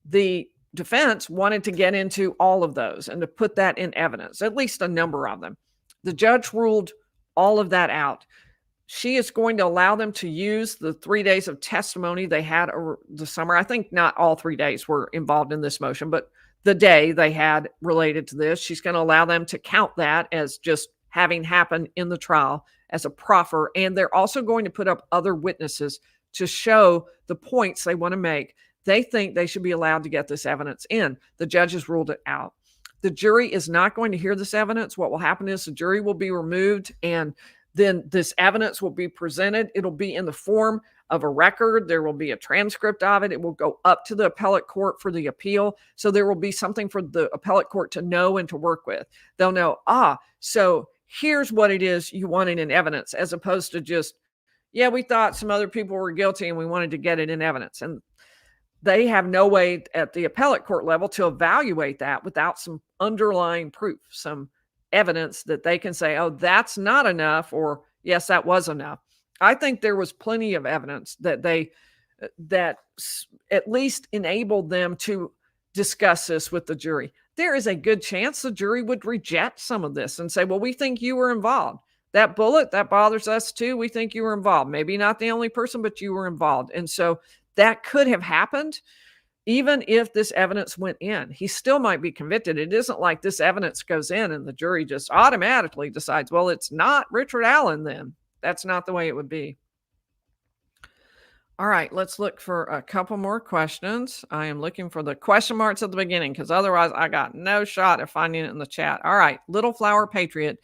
The defense wanted to get into all of those and to put that in evidence, at least a number of them. The judge ruled all of that out. She is going to allow them to use the 3 days of testimony they had over the summer. I think not all 3 days were involved in this motion, but the day they had related to this, she's going to allow them to count that as just having happened in the trial as a proffer. And they're also going to put up other witnesses to show the points they want to make. They think they should be allowed to get this evidence in. The judge has ruled it out. The jury is not going to hear this evidence. What will happen is the jury will be removed and then this evidence will be presented. It'll be in the form of a record. There will be a transcript of it. It will go up to the appellate court for the appeal. So there will be something for the appellate court to know and to work with. They'll know, so here's what it is you wanted in evidence, as opposed to just, yeah, we thought some other people were guilty and we wanted to get it in evidence. And they have no way at the appellate court level to evaluate that without some underlying proof, some evidence that they can say, oh, that's not enough, or yes, that was enough. I think there was plenty of evidence that at least enabled them to discuss this with the jury. There is a good chance the jury would reject some of this and say, well, we think you were involved. That bullet, that bothers us too. We think you were involved. Maybe not the only person, but you were involved. And so that could have happened even if this evidence went in. He still might be convicted. It isn't like this evidence goes in and the jury just automatically decides, well, it's not Richard Allen then. That's not the way it would be. All right, let's look for a couple more questions. I am looking for the question marks at the beginning because otherwise I got no shot at finding it in the chat. All right, Little Flower Patriot.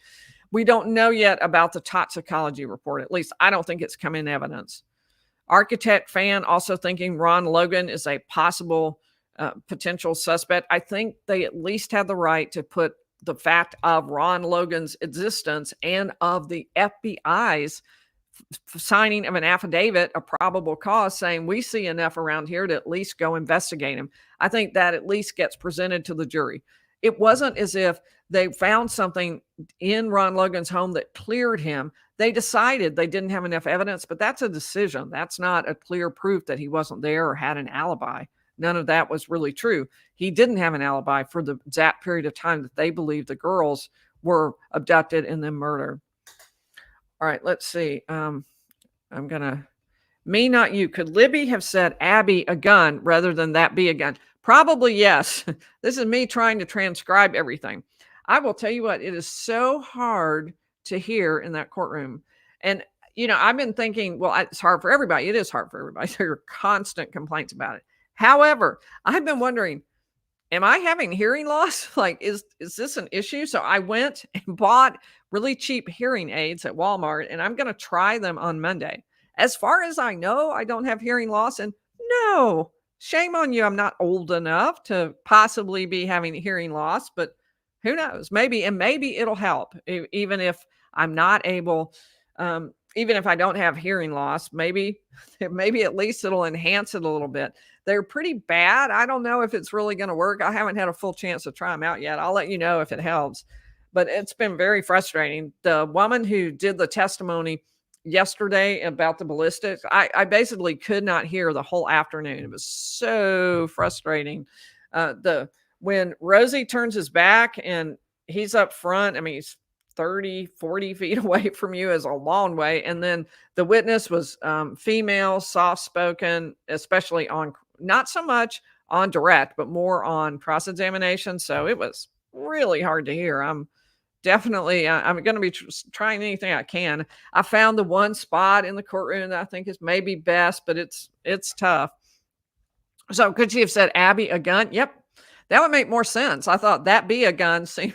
We don't know yet about the toxicology report. At least I don't think it's come in evidence. Architect fan also thinking Ron Logan is a possible potential suspect. I think they at least have the right to put the fact of Ron Logan's existence and of the FBI's signing of an affidavit, a probable cause, saying we see enough around here to at least go investigate him. I think that at least gets presented to the jury. It wasn't as if they found something in Ron Logan's home that cleared him. They decided they didn't have enough evidence, but that's a decision. That's not a clear proof that he wasn't there or had an alibi. None of that was really true. He didn't have an alibi for the exact period of time that they believed the girls were abducted and then murdered. All right, let's see. Me, not you. Could Libby have said Abby a gun rather than that be a gun? Probably yes. This is me trying to transcribe everything. I will tell you what, it is so hard to hear in that courtroom. And, I've been thinking, well, it's hard for everybody. It is hard for everybody. There are constant complaints about it. However, I've been wondering, am I having hearing loss? Like, is this an issue? So I went and bought really cheap hearing aids at Walmart, and I'm going to try them on Monday. As far as I know, I don't have hearing loss. And no, shame on you. I'm not old enough to possibly be having hearing loss, but who knows? Maybe it'll help. Even if I'm not able, even if I don't have hearing loss, maybe at least it'll enhance it a little bit. They're pretty bad. I don't know if it's really going to work. I haven't had a full chance to try them out yet. I'll let you know if it helps, but it's been very frustrating. The woman who did the testimony yesterday about the ballistics, I basically could not hear the whole afternoon. It was so frustrating. When Rosie turns his back and he's up front, I mean, he's 30, 40 feet away from you is a long way. And then the witness was female, soft-spoken, especially on, not so much on direct, but more on cross-examination. So it was really hard to hear. I'm definitely, I'm going to be trying anything I can. I found the one spot in the courtroom that I think is maybe best, but it's tough. So could she have said Abby a gun? Yep. That would make more sense. I thought that be a gun seemed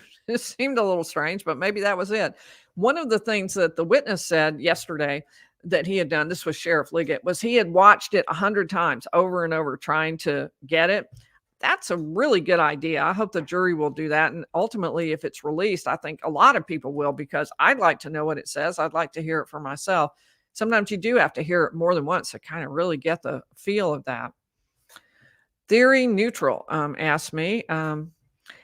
a little strange, but maybe that was it. One of the things that the witness said yesterday that he had done, this was Sheriff Liggett, was he had watched it 100 times over and over trying to get it. That's a really good idea. I hope the jury will do that. And ultimately, if it's released, I think a lot of people will, because I'd like to know what it says. I'd like to hear it for myself. Sometimes you do have to hear it more than once to kind of really get the feel of that. Theory Neutral asked me,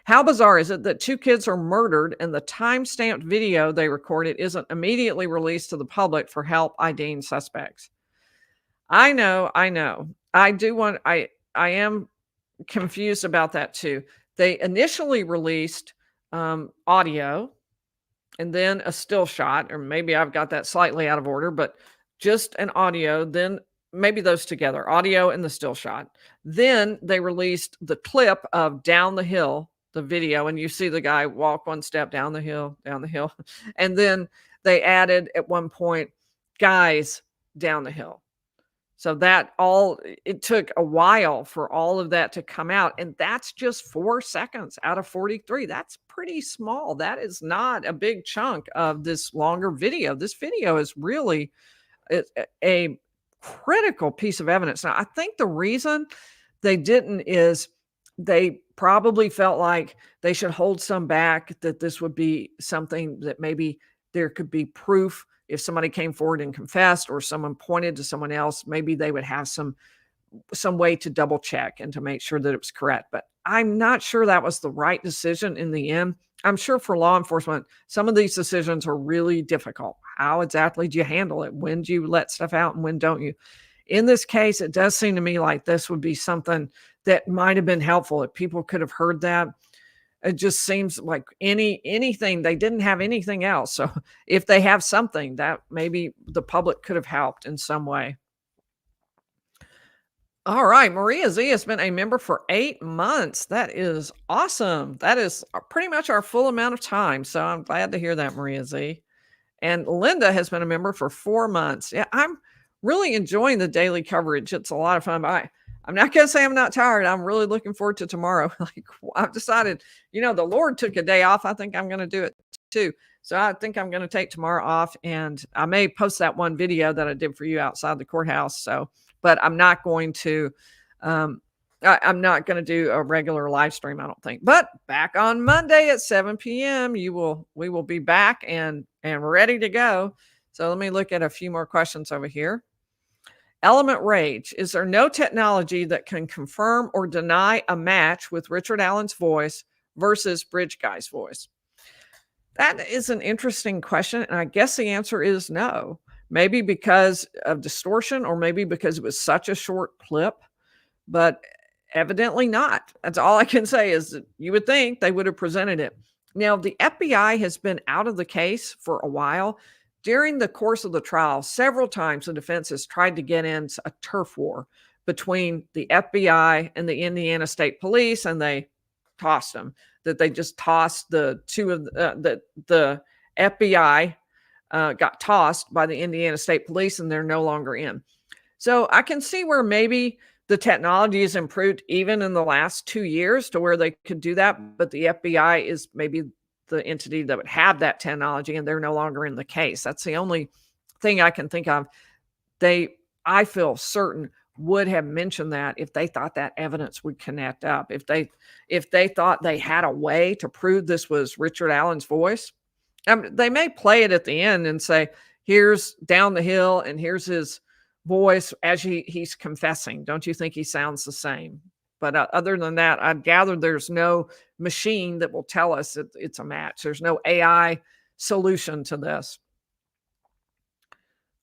how bizarre is it that two kids are murdered and the time-stamped video they recorded isn't immediately released to the public for help IDing suspects? I know. I am confused about that too. They initially released audio and then a still shot, or maybe I've got that slightly out of order, but just an audio, then maybe those together, audio and the still shot. Then they released the clip of down the hill, the video, and you see the guy walk one step down the hill. And then they added at one point, guys down the hill. So it took a while for all of that to come out. And that's just 4 seconds out of 43. That's pretty small. That is not a big chunk of this longer video. This video is really a critical piece of evidence. Now, I think the reason they didn't is they probably felt like they should hold some back, that this would be something that maybe there could be proof if somebody came forward and confessed or someone pointed to someone else, maybe they would have some way to double check and to make sure that it was correct. But I'm not sure that was the right decision in the end. I'm sure for law enforcement, some of these decisions are really difficult. How exactly do you handle it? When do you let stuff out and when don't you? In this case, it does seem to me like this would be something that might have been helpful if people could have heard that. It just seems like anything, they didn't have anything else. So if they have something that maybe the public could have helped in some way. All right, Maria Z has been a member for 8 months. That is awesome. That is pretty much our full amount of time. So I'm glad to hear that, Maria Z. And Linda has been a member for 4 months. Yeah, I'm really enjoying the daily coverage. It's a lot of fun. But I'm not going to say I'm not tired. I'm really looking forward to tomorrow. Like I've decided, the Lord took a day off. I think I'm going to do it too. So I think I'm going to take tomorrow off, and I may post that one video that I did for you outside the courthouse. So, but I'm not going to, I'm not going to do a regular live stream, I don't think. But back on Monday at 7 p.m., we will be back and ready to go. So let me look at a few more questions over here. Element Rage. Is there no technology that can confirm or deny a match with Richard Allen's voice versus Bridge Guy's voice? That is an interesting question. And I guess the answer is no. Maybe because of distortion, or maybe because it was such a short clip, but evidently not. That's all I can say is that you would think they would have presented it. Now, the FBI has been out of the case for a while. During the course of the trial, several times the defense has tried to get in a turf war between the FBI and the Indiana State Police, and they tossed them. That they just tossed the two of the FBI got tossed by the Indiana State Police, and they're no longer in. So I can see where maybe the technology has improved even in the last 2 years to where they could do that, but the FBI is maybe the entity that would have that technology, and they're no longer in the case. That's the only thing I can think of. I feel certain, would have mentioned that if they thought that evidence would connect up. If they thought they had a way to prove this was Richard Allen's voice. They may play it at the end and say, here's down the hill and here's his voice as he's confessing. Don't you think he sounds the same? But other than that, I gather there's no machine that will tell us it's a match. There's no AI solution to this.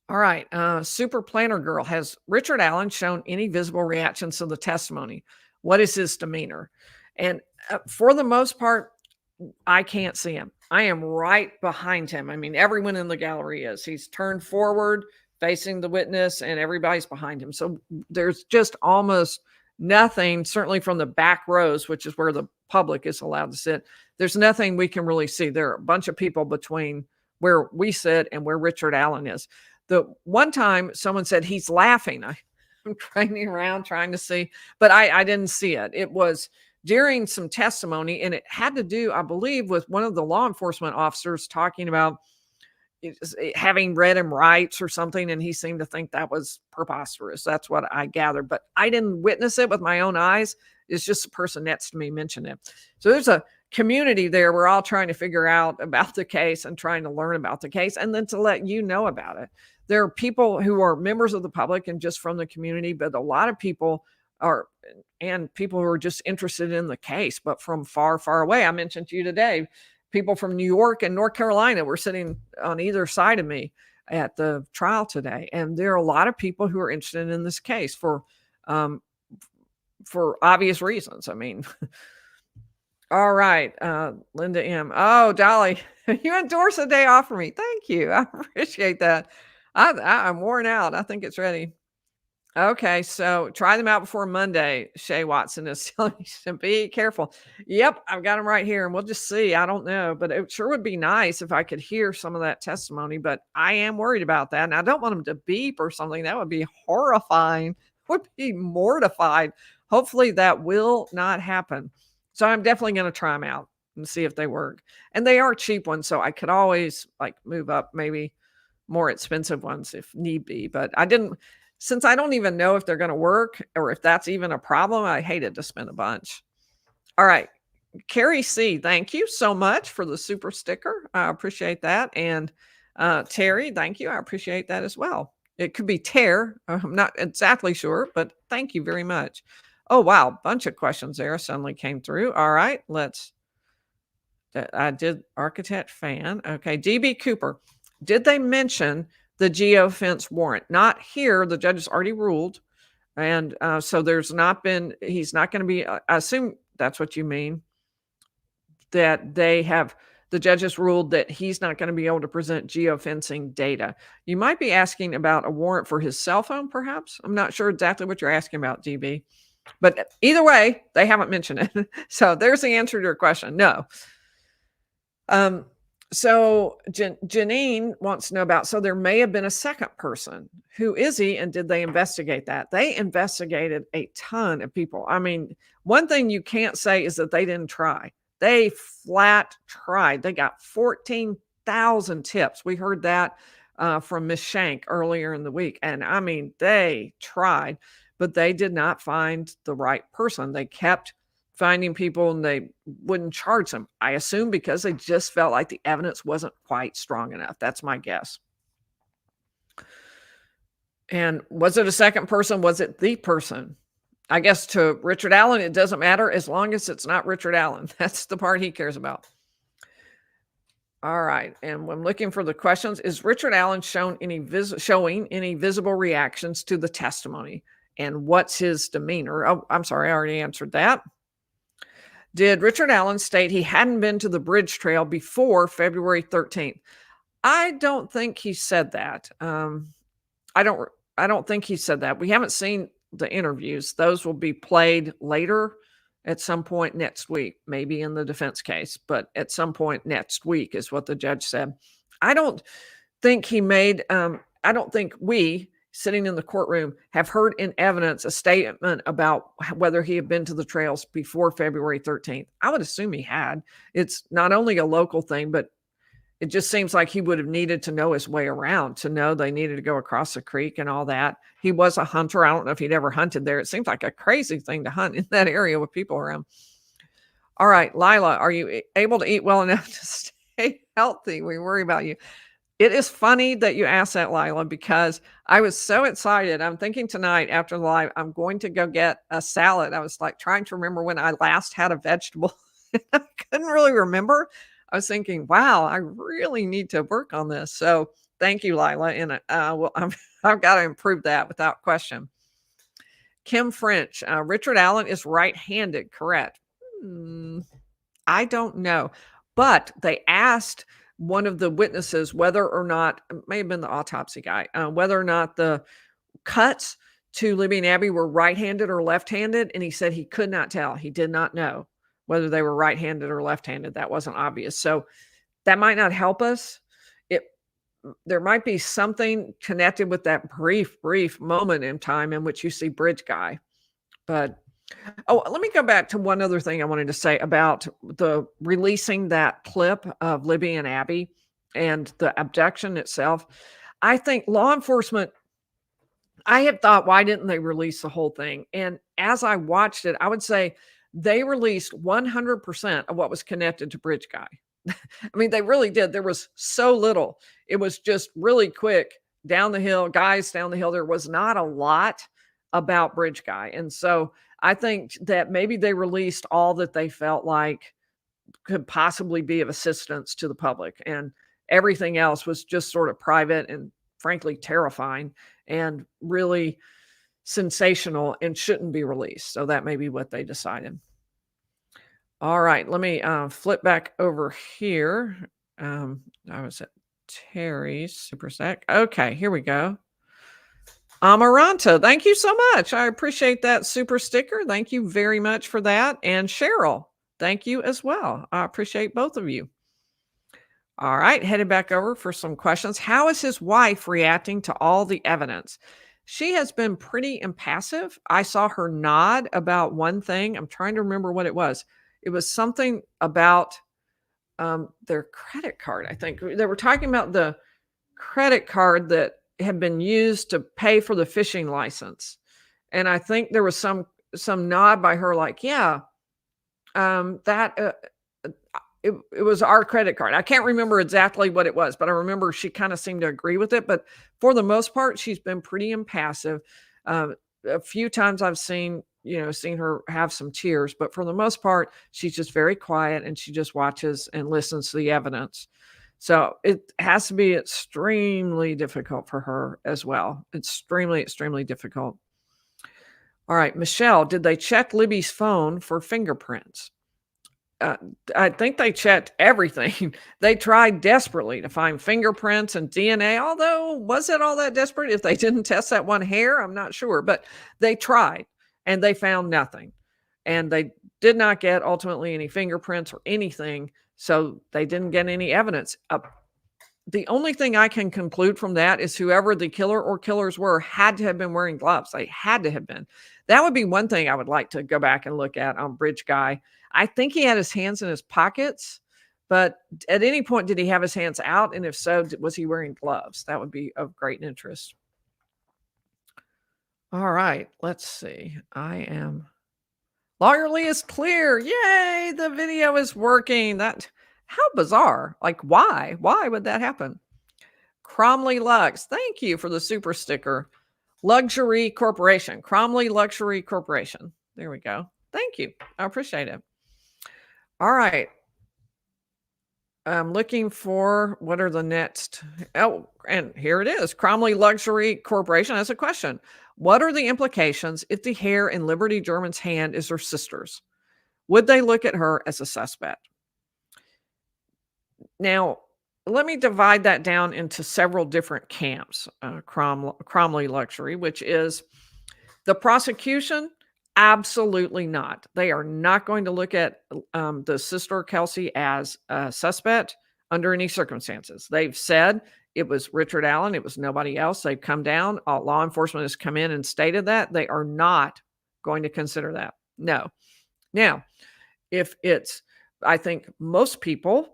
All right. Super Planner Girl. Has Richard Allen shown any visible reactions to the testimony? What is his demeanor? And for the most part, I can't see him. I am right behind him. I mean, everyone in the gallery is. He's turned forward, facing the witness, and everybody's behind him. So there's just almost nothing, certainly from the back rows, which is where the public is allowed to sit. There's nothing we can really see. There are a bunch of people between where we sit and where Richard Allen is. The one time someone said he's laughing. I'm turning around trying to see, but I didn't see it. It was during some testimony, and it had to do, I believe, with one of the law enforcement officers talking about having read him rights or something, and he seemed to think that was preposterous. That's what I gathered, but I didn't witness it with my own eyes. It's just the person next to me mentioned it. So there's a community there. We're all trying to figure out about the case and trying to learn about the case, and then to let you know about it. There are people who are members of the public and just from the community, but a lot of people are, and people who are just interested in the case, but from far, far away. I mentioned to you today, people from New York and North Carolina were sitting on either side of me at the trial today. And there are a lot of people who are interested in this case for obvious reasons. I mean, all right. Linda M. Oh, Dolly, you endorsed a day off for me. Thank you. I appreciate that. I'm worn out. I think it's ready. Okay, so try them out before Monday. Shay Watson is telling you to be careful. Yep, I've got them right here, and we'll just see. I don't know, but it sure would be nice if I could hear some of that testimony, but I am worried about that, and I don't want them to beep or something. That would be horrifying. Would be mortified. Hopefully that will not happen. So I'm definitely going to try them out and see if they work. And they are cheap ones, so I could always move up maybe more expensive ones if need be, but since I don't even know if they're going to work or if that's even a problem, I hated to spend a bunch. All right. Carrie C, thank you so much for the super sticker. I appreciate that. And Terry, thank you. I appreciate that as well. It could be Tear. I'm not exactly sure, but thank you very much. Oh, wow. Bunch of questions there suddenly came through. All right. I did architect fan. Okay. DB Cooper. Did they mention the geofence warrant? Not here. The judge has already ruled. And so he's not going to be, I assume that's what you mean, that the judges ruled that he's not going to be able to present geofencing data. You might be asking about a warrant for his cell phone, perhaps. I'm not sure exactly what you're asking about, DB. But either way, they haven't mentioned it. So there's the answer to your question. No. So Janine wants to know about, so there may have been a second person. Who is he, and did they investigate that? They investigated a ton of people. I mean, one thing you can't say is that they didn't try. They flat tried. They got 14,000 tips. We heard that from Miss Shank earlier in the week. And I mean, they tried, but they did not find the right person. They kept finding people and they wouldn't charge them. I assume because they just felt like the evidence wasn't quite strong enough. That's my guess. And was it a second person? Was it the person? I guess to Richard Allen, it doesn't matter as long as it's not Richard Allen. That's the part he cares about. All right. And when looking for the questions, is Richard Allen showing any visible reactions to the testimony? And what's his demeanor? Oh, I'm sorry. I already answered that. Did Richard Allen state he hadn't been to the bridge trail before February 13th? I don't think he said that. I don't think he said that. We haven't seen the interviews. Those will be played later at some point next week, maybe in the defense case, but at some point next week is what the judge said. I don't think I don't think we sitting in the courtroom have heard in evidence a statement about whether he had been to the trails before February 13th. I would assume he had. It's not only a local thing, but it just seems like he would have needed to know his way around, to know they needed to go across the creek and all that. He was a hunter. I don't know if he'd ever hunted there. It seems like a crazy thing to hunt in that area with people around. All right, Lila, are you able to eat well enough to stay healthy? We worry about you. It is funny that you asked that, Lila, because I was so excited. I'm thinking tonight after the live, I'm going to go get a salad. I was like trying to remember when I last had a vegetable. I couldn't really remember. I was thinking, wow, I really need to work on this. So thank you, Lila. And I've got to improve that without question. Kim French, Richard Allen is right-handed, correct? I don't know. But they asked one of the witnesses whether or not, it may have been the autopsy guy, whether or not the cuts to Libby and Abby were right-handed or left-handed. And he said he could not tell. He did not know whether they were right-handed or left-handed. That wasn't obvious. So that might not help us. There might be something connected with that brief moment in time in which you see Bridge Guy. But let me go back to one other thing I wanted to say about the releasing that clip of Libby and Abby and the abduction itself. I think law enforcement, I had thought, why didn't they release the whole thing? And as I watched it, I would say they released 100% of what was connected to Bridge Guy. I mean, they really did. There was so little. It was just really quick down the hill, guys down the hill. There was not a lot about Bridge Guy. And so I think that maybe they released all that they felt like could possibly be of assistance to the public. And everything else was just sort of private and frankly terrifying and really sensational and shouldn't be released. So that may be what they decided. All right, let me flip back over here. I was at Terry's Super Sec. Okay, here we go. Amaranta, thank you so much. I appreciate that super sticker. Thank you very much for that. And Cheryl, thank you as well. I appreciate both of you. All right, headed back over for some questions. How is his wife reacting to all the evidence? She has been pretty impassive. I saw her nod about one thing. I'm trying to remember what it was. It was something about their credit card. I think they were talking about the credit card that had been used to pay for the fishing license. And I think there was some nod by her like, yeah, That it was our credit card. I can't remember exactly what it was, but I remember she kind of seemed to agree with it. But for the most part, she's been pretty impassive. Uh, a few times I've seen her have some tears, but for the most part, she's just very quiet and she just watches and listens to the evidence. So it has to be extremely difficult for her as well. Extremely, extremely difficult. All right, Michelle, did they check Libby's phone for fingerprints? I think they checked everything. They tried desperately to find fingerprints and DNA, although was it all that desperate if they didn't test that one hair? I'm not sure, but they tried and they found nothing. And they did not get ultimately any fingerprints or anything, so they didn't get any evidence. The only thing I can conclude from that is whoever the killer or killers were had to have been wearing gloves. They had to have been. That would be one thing I would like to go back and look at on Bridge Guy. I think he had his hands in his pockets, but at any point did he have his hands out? And if so, was he wearing gloves? That would be of great interest. All right, let's see. Lawyerly is clear. Yay, the video is working. How bizarre. Like, why? Why would that happen? Cromley Lux, thank you for the super sticker. Luxury Corporation, Cromley Luxury Corporation. There we go. Thank you. I appreciate it. All right. I'm looking for what are the next. Oh, and here it is. Cromley Luxury Corporation has a question. What are the implications if the hair in Liberty German's hand is her sister's? Would they look at her as a suspect? Now, let me divide that down into several different camps. Cromley Luxury, which is the prosecution, absolutely not. They are not going to look at the sister Kelsey as a suspect under any circumstances. They've said it was Richard Allen. It was nobody else. They've come down. Law enforcement has come in and stated that. They are not going to consider that. No. Now, I think most people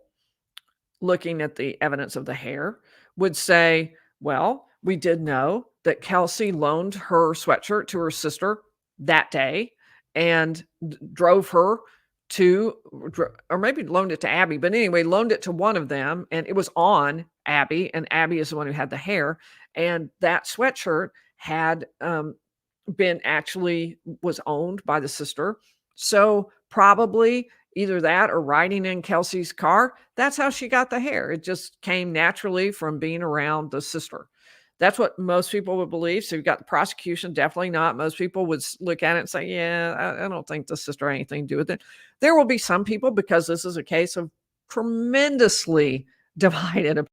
looking at the evidence of the hair would say, well, we did know that Kelsey loaned her sweatshirt to her sister that day and drove her to, or maybe loaned it to Abby, but anyway, loaned it to one of them, and it was on Abby, and Abby is the one who had the hair, and that sweatshirt had was owned by the sister. So probably either that or riding in Kelsey's car. That's how she got the hair. It just came naturally from being around the sister. That's what most people would believe. So you've got the prosecution, definitely not. Most people would look at it and say, yeah, I don't think the sister had anything to do with it. There will be some people, because this is a case of tremendously divided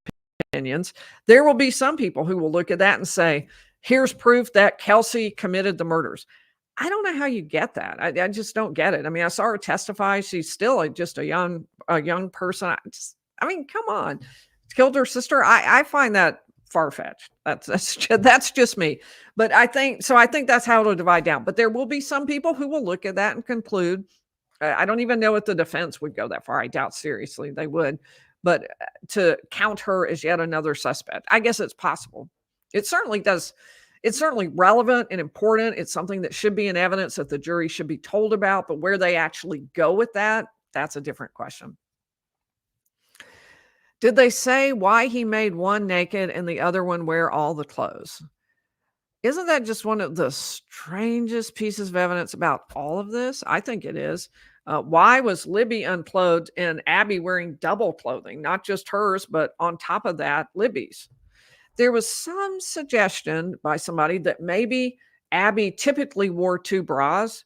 opinions. There will be some people who will look at that and say, here's proof that Kelsey committed the murders. I don't know how you get that. I just don't get it. I mean, I saw her testify. She's still just a young person. I mean, come on. Killed her sister. I find that far-fetched. That's just me. But I think that's how it'll divide down. But there will be some people who will look at that and conclude. I don't even know if the defense would go that far. I doubt seriously they would. But to count her as yet another suspect, I guess it's possible. It certainly does. It's certainly relevant and important. It's something that should be in evidence that the jury should be told about, but where they actually go with that, that's a different question. Did they say why he made one naked and the other one wear all the clothes? Isn't that just one of the strangest pieces of evidence about all of this? I think it is. Why was Libby unclothed and Abby wearing double clothing, not just hers, but on top of that, Libby's? There was some suggestion by somebody that maybe Abby typically wore 2 bras.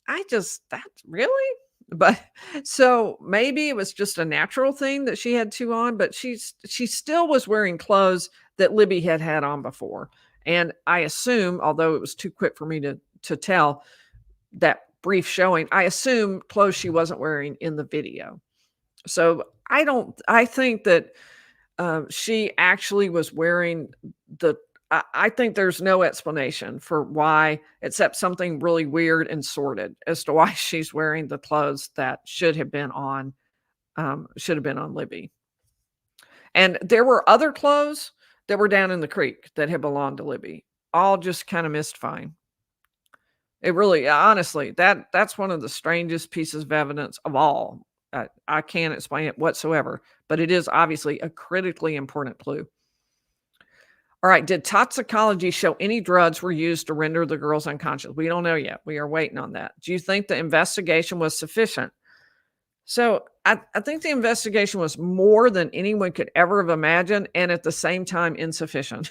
That's really? But so maybe it was just a natural thing that she had 2 on, but she still was wearing clothes that Libby had on before. And I assume, although it was too quick for me to tell that brief showing, I assume clothes she wasn't wearing in the video. So I think that she actually was wearing I think there's no explanation for why, except something really weird and sordid, as to why she's wearing the clothes that should have been on Libby. And there were other clothes that were down in the creek that had belonged to Libby, all just kind of mystifying. It really, honestly, that's one of the strangest pieces of evidence of all. I can't explain it whatsoever, but it is obviously a critically important clue. All right, did toxicology show any drugs were used to render the girls unconscious? We don't know yet. We are waiting on that. Do you think the investigation was sufficient? So I think the investigation was more than anyone could ever have imagined, and at the same time, insufficient.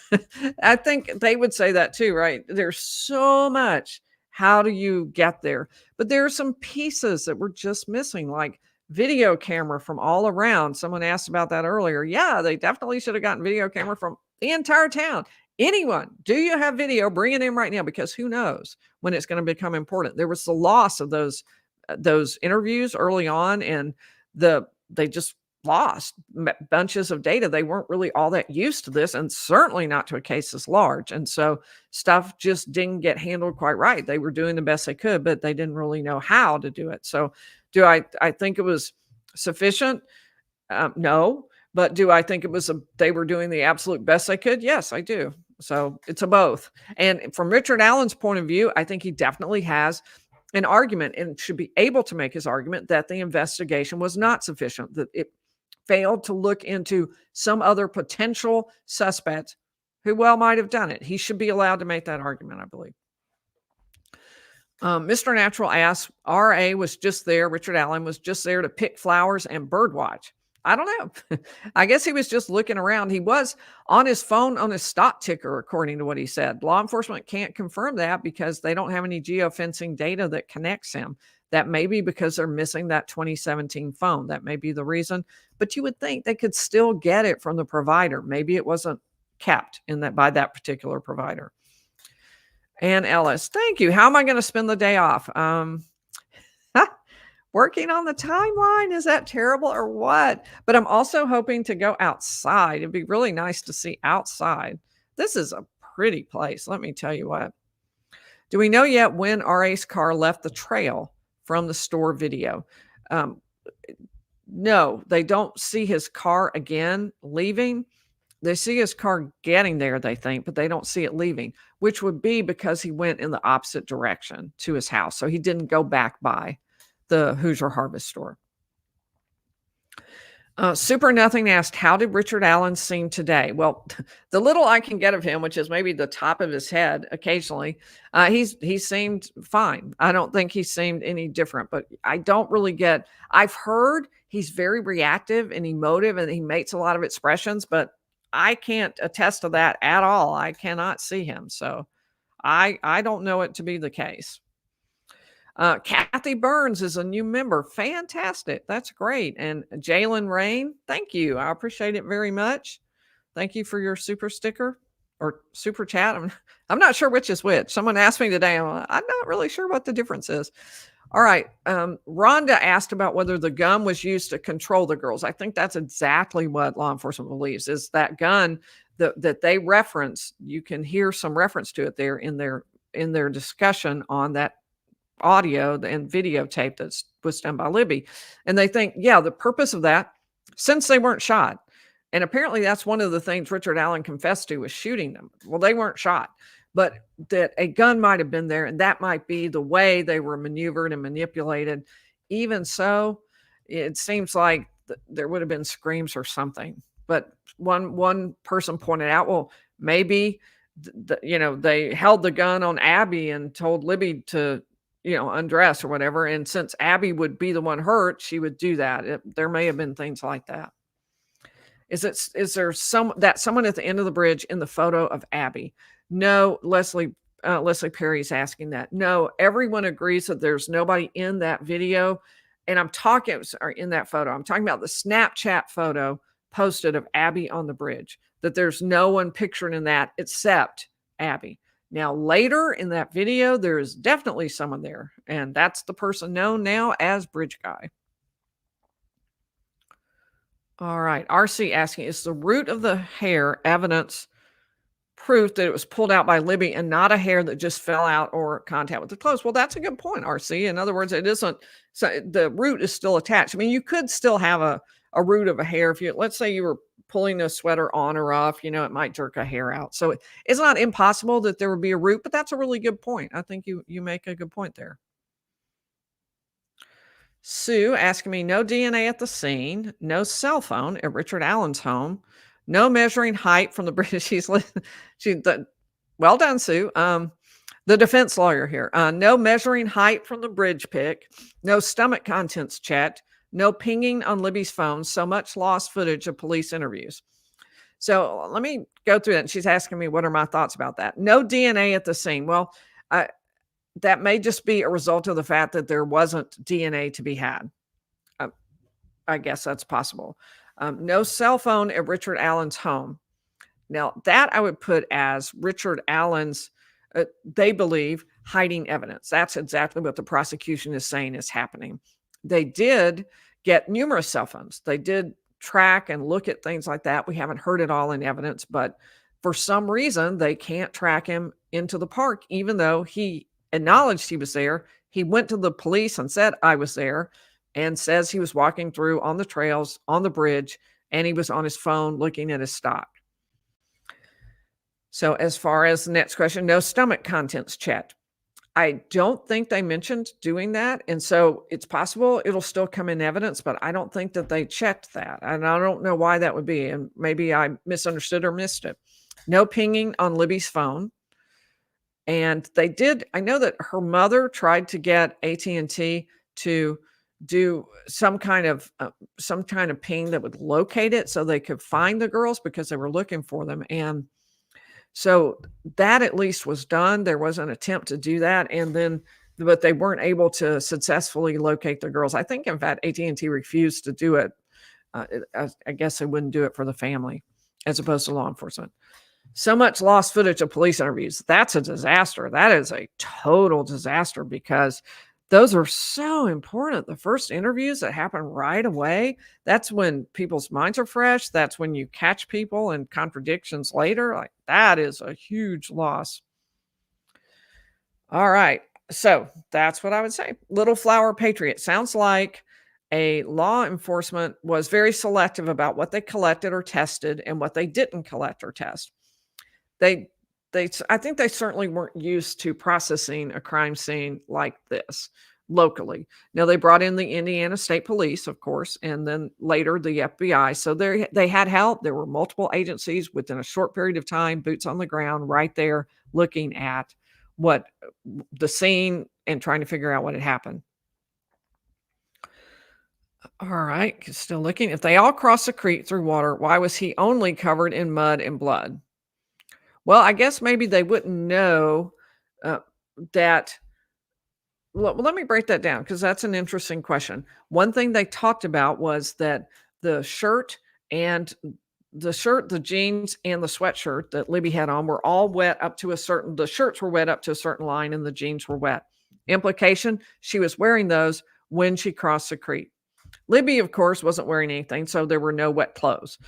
I think they would say that too, right? There's so much. How do you get there? But there are some pieces that were just missing, like video camera from all around. Someone asked about that earlier. Yeah, they definitely should have gotten video camera from the entire town. Anyone, do you have video? Bring it in right now, because who knows when it's going to become important. There was the loss of those interviews early on, and they just lost bunches of data. They weren't really all that used to this, and certainly not to a case this large. And so stuff just didn't get handled quite right. They were doing the best they could, but they didn't really know how to do it. So do I think it was sufficient? No. But do I think it was they were doing the absolute best they could? Yes, I do. So it's a both. And from Richard Allen's point of view, I think he definitely has an argument and should be able to make his argument that the investigation was not sufficient, that it failed to look into some other potential suspect who well might have done it. He should be allowed to make that argument, I believe. Mr. Natural asks, R.A. was just there, Richard Allen was just there to pick flowers and birdwatch. I don't know. I guess he was just looking around. He was on his phone on his stock ticker, according to what he said. Law enforcement can't confirm that because they don't have any geofencing data that connects him. That may be because they're missing that 2017 phone. That may be the reason. But you would think they could still get it from the provider. Maybe it wasn't kept in that by that particular provider. And Ellis, thank you. How am I going to spend the day off? Working on the timeline. Is that terrible or what? But I'm also hoping to go outside. It'd be really nice to see outside. This is a pretty place. Let me tell you what. Do we know yet when RA's car left the trail from the store video? No, they don't see his car again leaving. They see his car getting there, they think, but they don't see it leaving, which would be because he went in the opposite direction to his house. So he didn't go back by the Hoosier Harvest store. Super Nothing asked, how did Richard Allen seem today? Well, the little I can get of him, which is maybe the top of his head occasionally, he seemed fine. I don't think he seemed any different, but I don't really get, I've heard he's very reactive and emotive and he makes a lot of expressions, but I can't attest to that at all. I cannot see him. So I don't know it to be the case. Kathy Burns is a new member. Fantastic. That's great. And Jalen Rain, thank you. I appreciate it very much. Thank you for your super sticker or super chat. I'm not sure which is which. Someone asked me today. I'm not really sure what the difference is. All right. Rhonda asked about whether the gun was used to control the girls. I think that's exactly what law enforcement believes is that gun that they reference. You can hear some reference to it there in their discussion on that audio and videotape that was done by Libby. And they think, yeah, the purpose of that, since they weren't shot, and apparently that's one of the things Richard Allen confessed to was shooting them. Well, they weren't shot, but that a gun might have been there, and that might be the way they were maneuvered and manipulated. Even so, it seems like there would have been screams or something. But one person pointed out, well, maybe they held the gun on Abby and told Libby to undress or whatever. And since Abby would be the one hurt, she would do that. There may have been things like that. Is there someone at the end of the bridge in the photo of Abby? No, Leslie Perry's asking that. No, everyone agrees that there's nobody in that video. And I'm talking, or in that photo, I'm talking about the Snapchat photo posted of Abby on the bridge, that there's no one pictured in that except Abby. Now, later in that video, there is definitely someone there, and that's the person known now as Bridge Guy. All right. RC asking, is the root of the hair evidence proof that it was pulled out by Libby and not a hair that just fell out or contact with the clothes? Well, that's a good point, RC. In other words, it isn't, so the root is still attached. I mean, you could still have a root of a hair if let's say you were pulling a sweater on or off, it might jerk a hair out. So it's not impossible that there would be a root, but that's a really good point. I think you make a good point there. Sue asking me, no DNA at the scene, no cell phone at Richard Allen's home, no measuring height from the British. Well done, Sue. The defense lawyer here. No measuring height from the bridge pick, no stomach contents checked, no pinging on Libby's phone, so much lost footage of police interviews. So let me go through that. And she's asking me, what are my thoughts about that? No DNA at the scene. Well, that may just be a result of the fact that there wasn't DNA to be had. I guess that's possible. No cell phone at Richard Allen's home. Now, that I would put as Richard Allen's, they believe, hiding evidence. That's exactly what the prosecution is saying is happening. They did get numerous cell phones. They did track and look at things like that. We haven't heard it all in evidence, but for some reason, they can't track him into the park, even though he acknowledged he was there. He went to the police and said, I was there, and says he was walking through on the trails, on the bridge, and he was on his phone looking at his stock. So as far as the next question, no stomach contents checked. I don't think they mentioned doing that. And so it's possible it'll still come in evidence, but I don't think that they checked that. And I don't know why that would be. And maybe I misunderstood or missed it. No pinging on Libby's phone. And they did. I know that her mother tried to get AT&T to do some kind of ping that would locate it so they could find the girls because they were looking for them. And so that at least was done. There was an attempt to do that, but they weren't able to successfully locate the girls. I think, in fact, AT&T refused to do it. I guess they wouldn't do it for the family as opposed to law enforcement. So much lost footage of police interviews. That's a disaster. That is a total disaster because those are so important. The first interviews that happen right away, that's when people's minds are fresh. That's when you catch people and contradictions later. Like, that is a huge loss. All right. So that's what I would say. Little Flower Patriot. Sounds like a law enforcement was very selective about what they collected or tested and what they didn't collect or test. I think they certainly weren't used to processing a crime scene like this locally. Now, they brought in the Indiana State Police, of course, and then later the FBI. So they had help. There were multiple agencies within a short period of time, boots on the ground, right there, looking at what the scene and trying to figure out what had happened. All right, still looking. If they all crossed the creek through water, why was he only covered in mud and blood? Well, I guess maybe they wouldn't know that. Let me break that down because that's an interesting question. One thing they talked about was that the shirt, the jeans, and the sweatshirt that Libby had on were all wet up to the shirts were wet up to a certain line and the jeans were wet. Implication, she was wearing those when she crossed the creek. Libby, of course, wasn't wearing anything, so there were no wet clothes.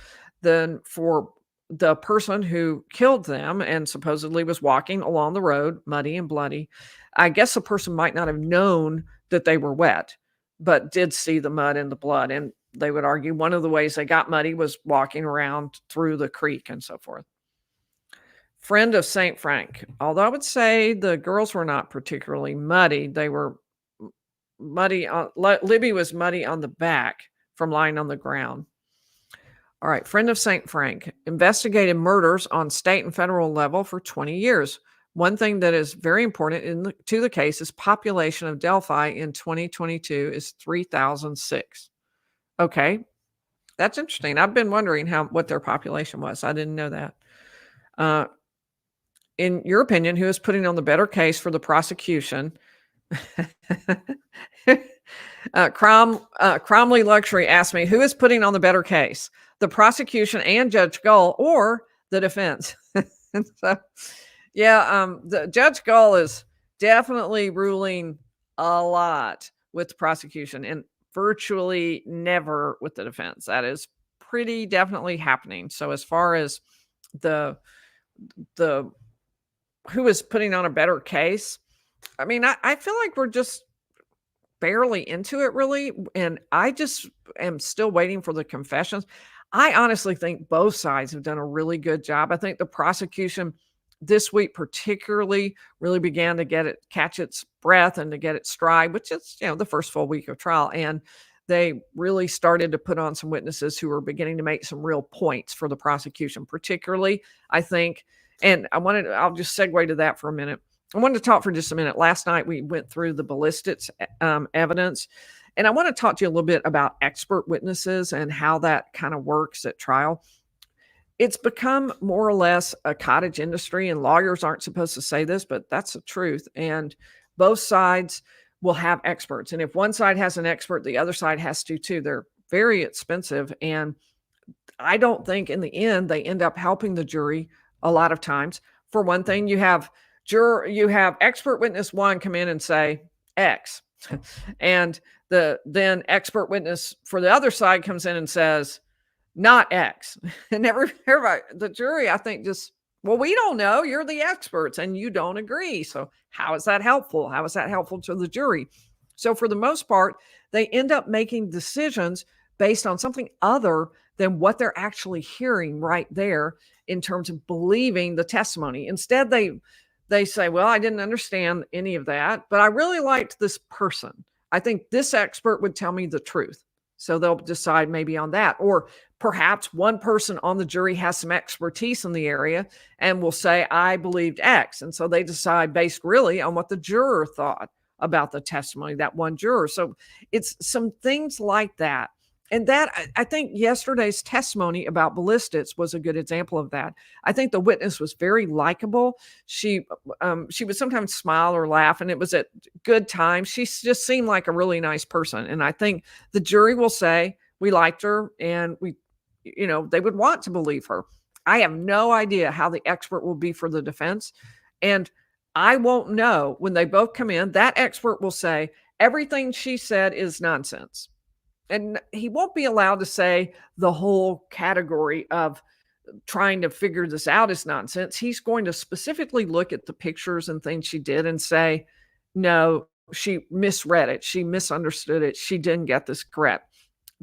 Then for the person who killed them and supposedly was walking along the road, muddy and bloody, I guess the person might not have known that they were wet, but did see the mud and the blood. And they would argue one of the ways they got muddy was walking around through the creek and so forth. Friend of St. Frank. Although I would say the girls were not particularly muddy. They were muddy. Libby was muddy on the back from lying on the ground. All right. Friend of St. Frank investigated murders on state and federal level for 20 years. One thing that is very important to the case is population of Delphi in 2022 is 3,006. Okay. That's interesting. I've been wondering what their population was. I didn't know that. In your opinion, who is putting on the better case for the prosecution? Cromley Luxury asked me, who is putting on the better case? The prosecution and Judge Gull or the defense? So, yeah, the Judge Gull is definitely ruling a lot with the prosecution and virtually never with the defense. That is pretty definitely happening. So as far as the who is putting on a better case, I mean, I feel like we're just barely into it, really. And I just am still waiting for the confessions. I honestly think both sides have done a really good job. I think the prosecution this week particularly really began to catch its breath and to get its stride, which is, the first full week of trial. And they really started to put on some witnesses who were beginning to make some real points for the prosecution, particularly, I think. And I'll just segue to that for a minute. I wanted to talk for just a minute. Last night, we went through the ballistics evidence, and I want to talk to you a little bit about expert witnesses and how that kind of works at trial. It's become more or less a cottage industry, and lawyers aren't supposed to say this, but that's the truth. And both sides will have experts. And if one side has an expert, the other side has to too. They're very expensive. And I don't think in the end they end up helping the jury a lot of times. For one thing, you have expert witness one come in and say X. And then expert witness for the other side comes in and says not X. And everybody, the jury, I think, well, we don't know. You're the experts and you don't agree. So how is that helpful? How is that helpful to the jury? So for the most part, they end up making decisions based on something other than what they're actually hearing right there in terms of believing the testimony. Instead, they say, well, I didn't understand any of that, but I really liked this person. I think this expert would tell me the truth. So they'll decide maybe on that. Or perhaps one person on the jury has some expertise in the area and will say, I believed X. And so they decide based really on what the juror thought about the testimony, that one juror. So it's some things like that. And that, I think yesterday's testimony about ballistics was a good example of that. I think the witness was very likable. She would sometimes smile or laugh, and it was at good times. She just seemed like a really nice person. And I think the jury will say, we liked her, and they would want to believe her. I have no idea how the expert will be for the defense. And I won't know when they both come in. That expert will say, everything she said is nonsense. And he won't be allowed to say the whole category of trying to figure this out is nonsense. He's going to specifically look at the pictures and things she did and say, no, she misread it. She misunderstood it. She didn't get this correct.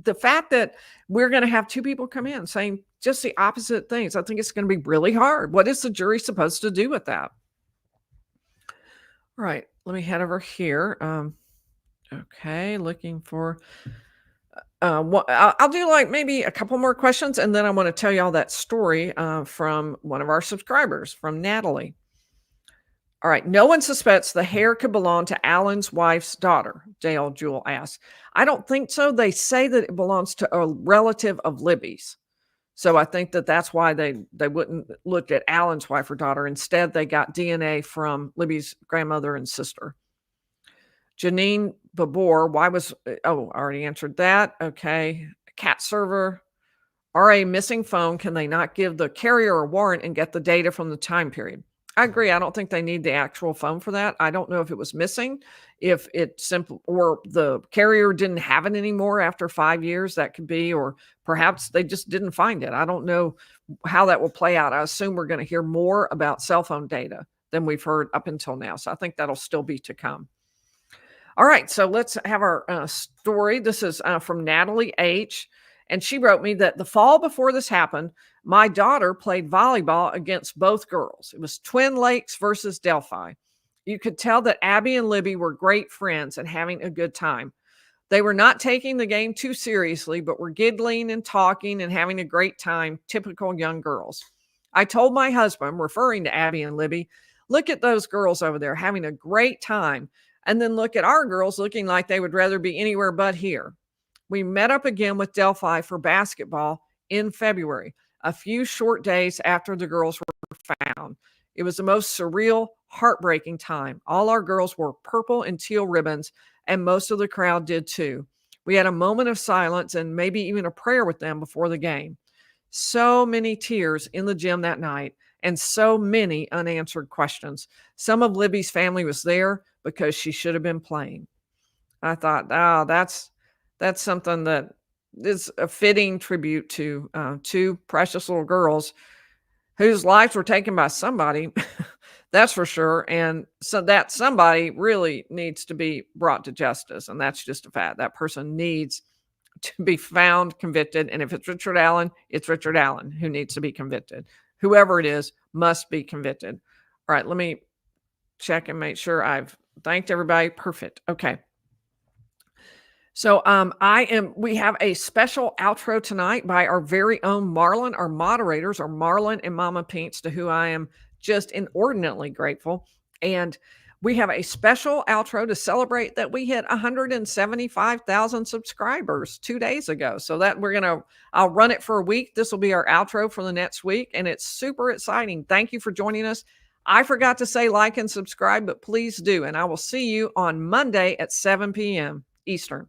The fact that we're going to have two people come in saying just the opposite things, I think it's going to be really hard. What is the jury supposed to do with that? All right, let me head over here. Okay, looking for... I'll do like maybe a couple more questions, and then I want to tell y'all that story from one of our subscribers, from Natalie. All right. No one suspects the hair could belong to Alan's wife's daughter, Dale Jewell asks. I don't think so. They say that it belongs to a relative of Libby's. So I think that that's why they wouldn't look at Alan's wife or daughter. Instead, they got DNA from Libby's grandmother and sister. Janine Babor, why was, I already answered that. Okay. Cat server, RA missing phone. Can they not give the carrier a warrant and get the data from the time period? I agree. I don't think they need the actual phone for that. I don't know if it was missing, if it simple, or the carrier didn't have it anymore after 5 years. That could be, or perhaps they just didn't find it. I don't know how that will play out. I assume we're going to hear more about cell phone data than we've heard up until now. So I think that'll still be to come. All right, so let's have our story. This is from Natalie H. And she wrote me that the fall before this happened, my daughter played volleyball against both girls. It was Twin Lakes versus Delphi. You could tell that Abby and Libby were great friends and having a good time. They were not taking the game too seriously, but were giggling and talking and having a great time, typical young girls. I told my husband, referring to Abby and Libby, look at those girls over there having a great time. And then look at our girls looking like they would rather be anywhere but here. We met up again with Delphi for basketball in February, a few short days after the girls were found. It was the most surreal, heartbreaking time. All our girls wore purple and teal ribbons, and most of the crowd did too. We had a moment of silence and maybe even a prayer with them before the game. So many tears in the gym that night, and so many unanswered questions. Some of Libby's family was there because she should have been playing. I thought, that's something that is a fitting tribute to two precious little girls whose lives were taken by somebody, that's for sure. And so that somebody really needs to be brought to justice. And that's just a fact. That person needs to be found convicted. And if it's Richard Allen, it's Richard Allen who needs to be convicted. Whoever it is must be convicted. All right, let me check and make sure I've thanked everybody. Perfect. Okay. So we have a special outro tonight by our very own Marlon. Our moderators are Marlon and Mama Pinks, to who I am just inordinately grateful. And we have a special outro to celebrate that we hit 175,000 subscribers 2 days ago. So that I'll run it for a week. This will be our outro for the next week. And it's super exciting. Thank you for joining us. I forgot to say like and subscribe, but please do. And I will see you on Monday at 7 p.m. Eastern.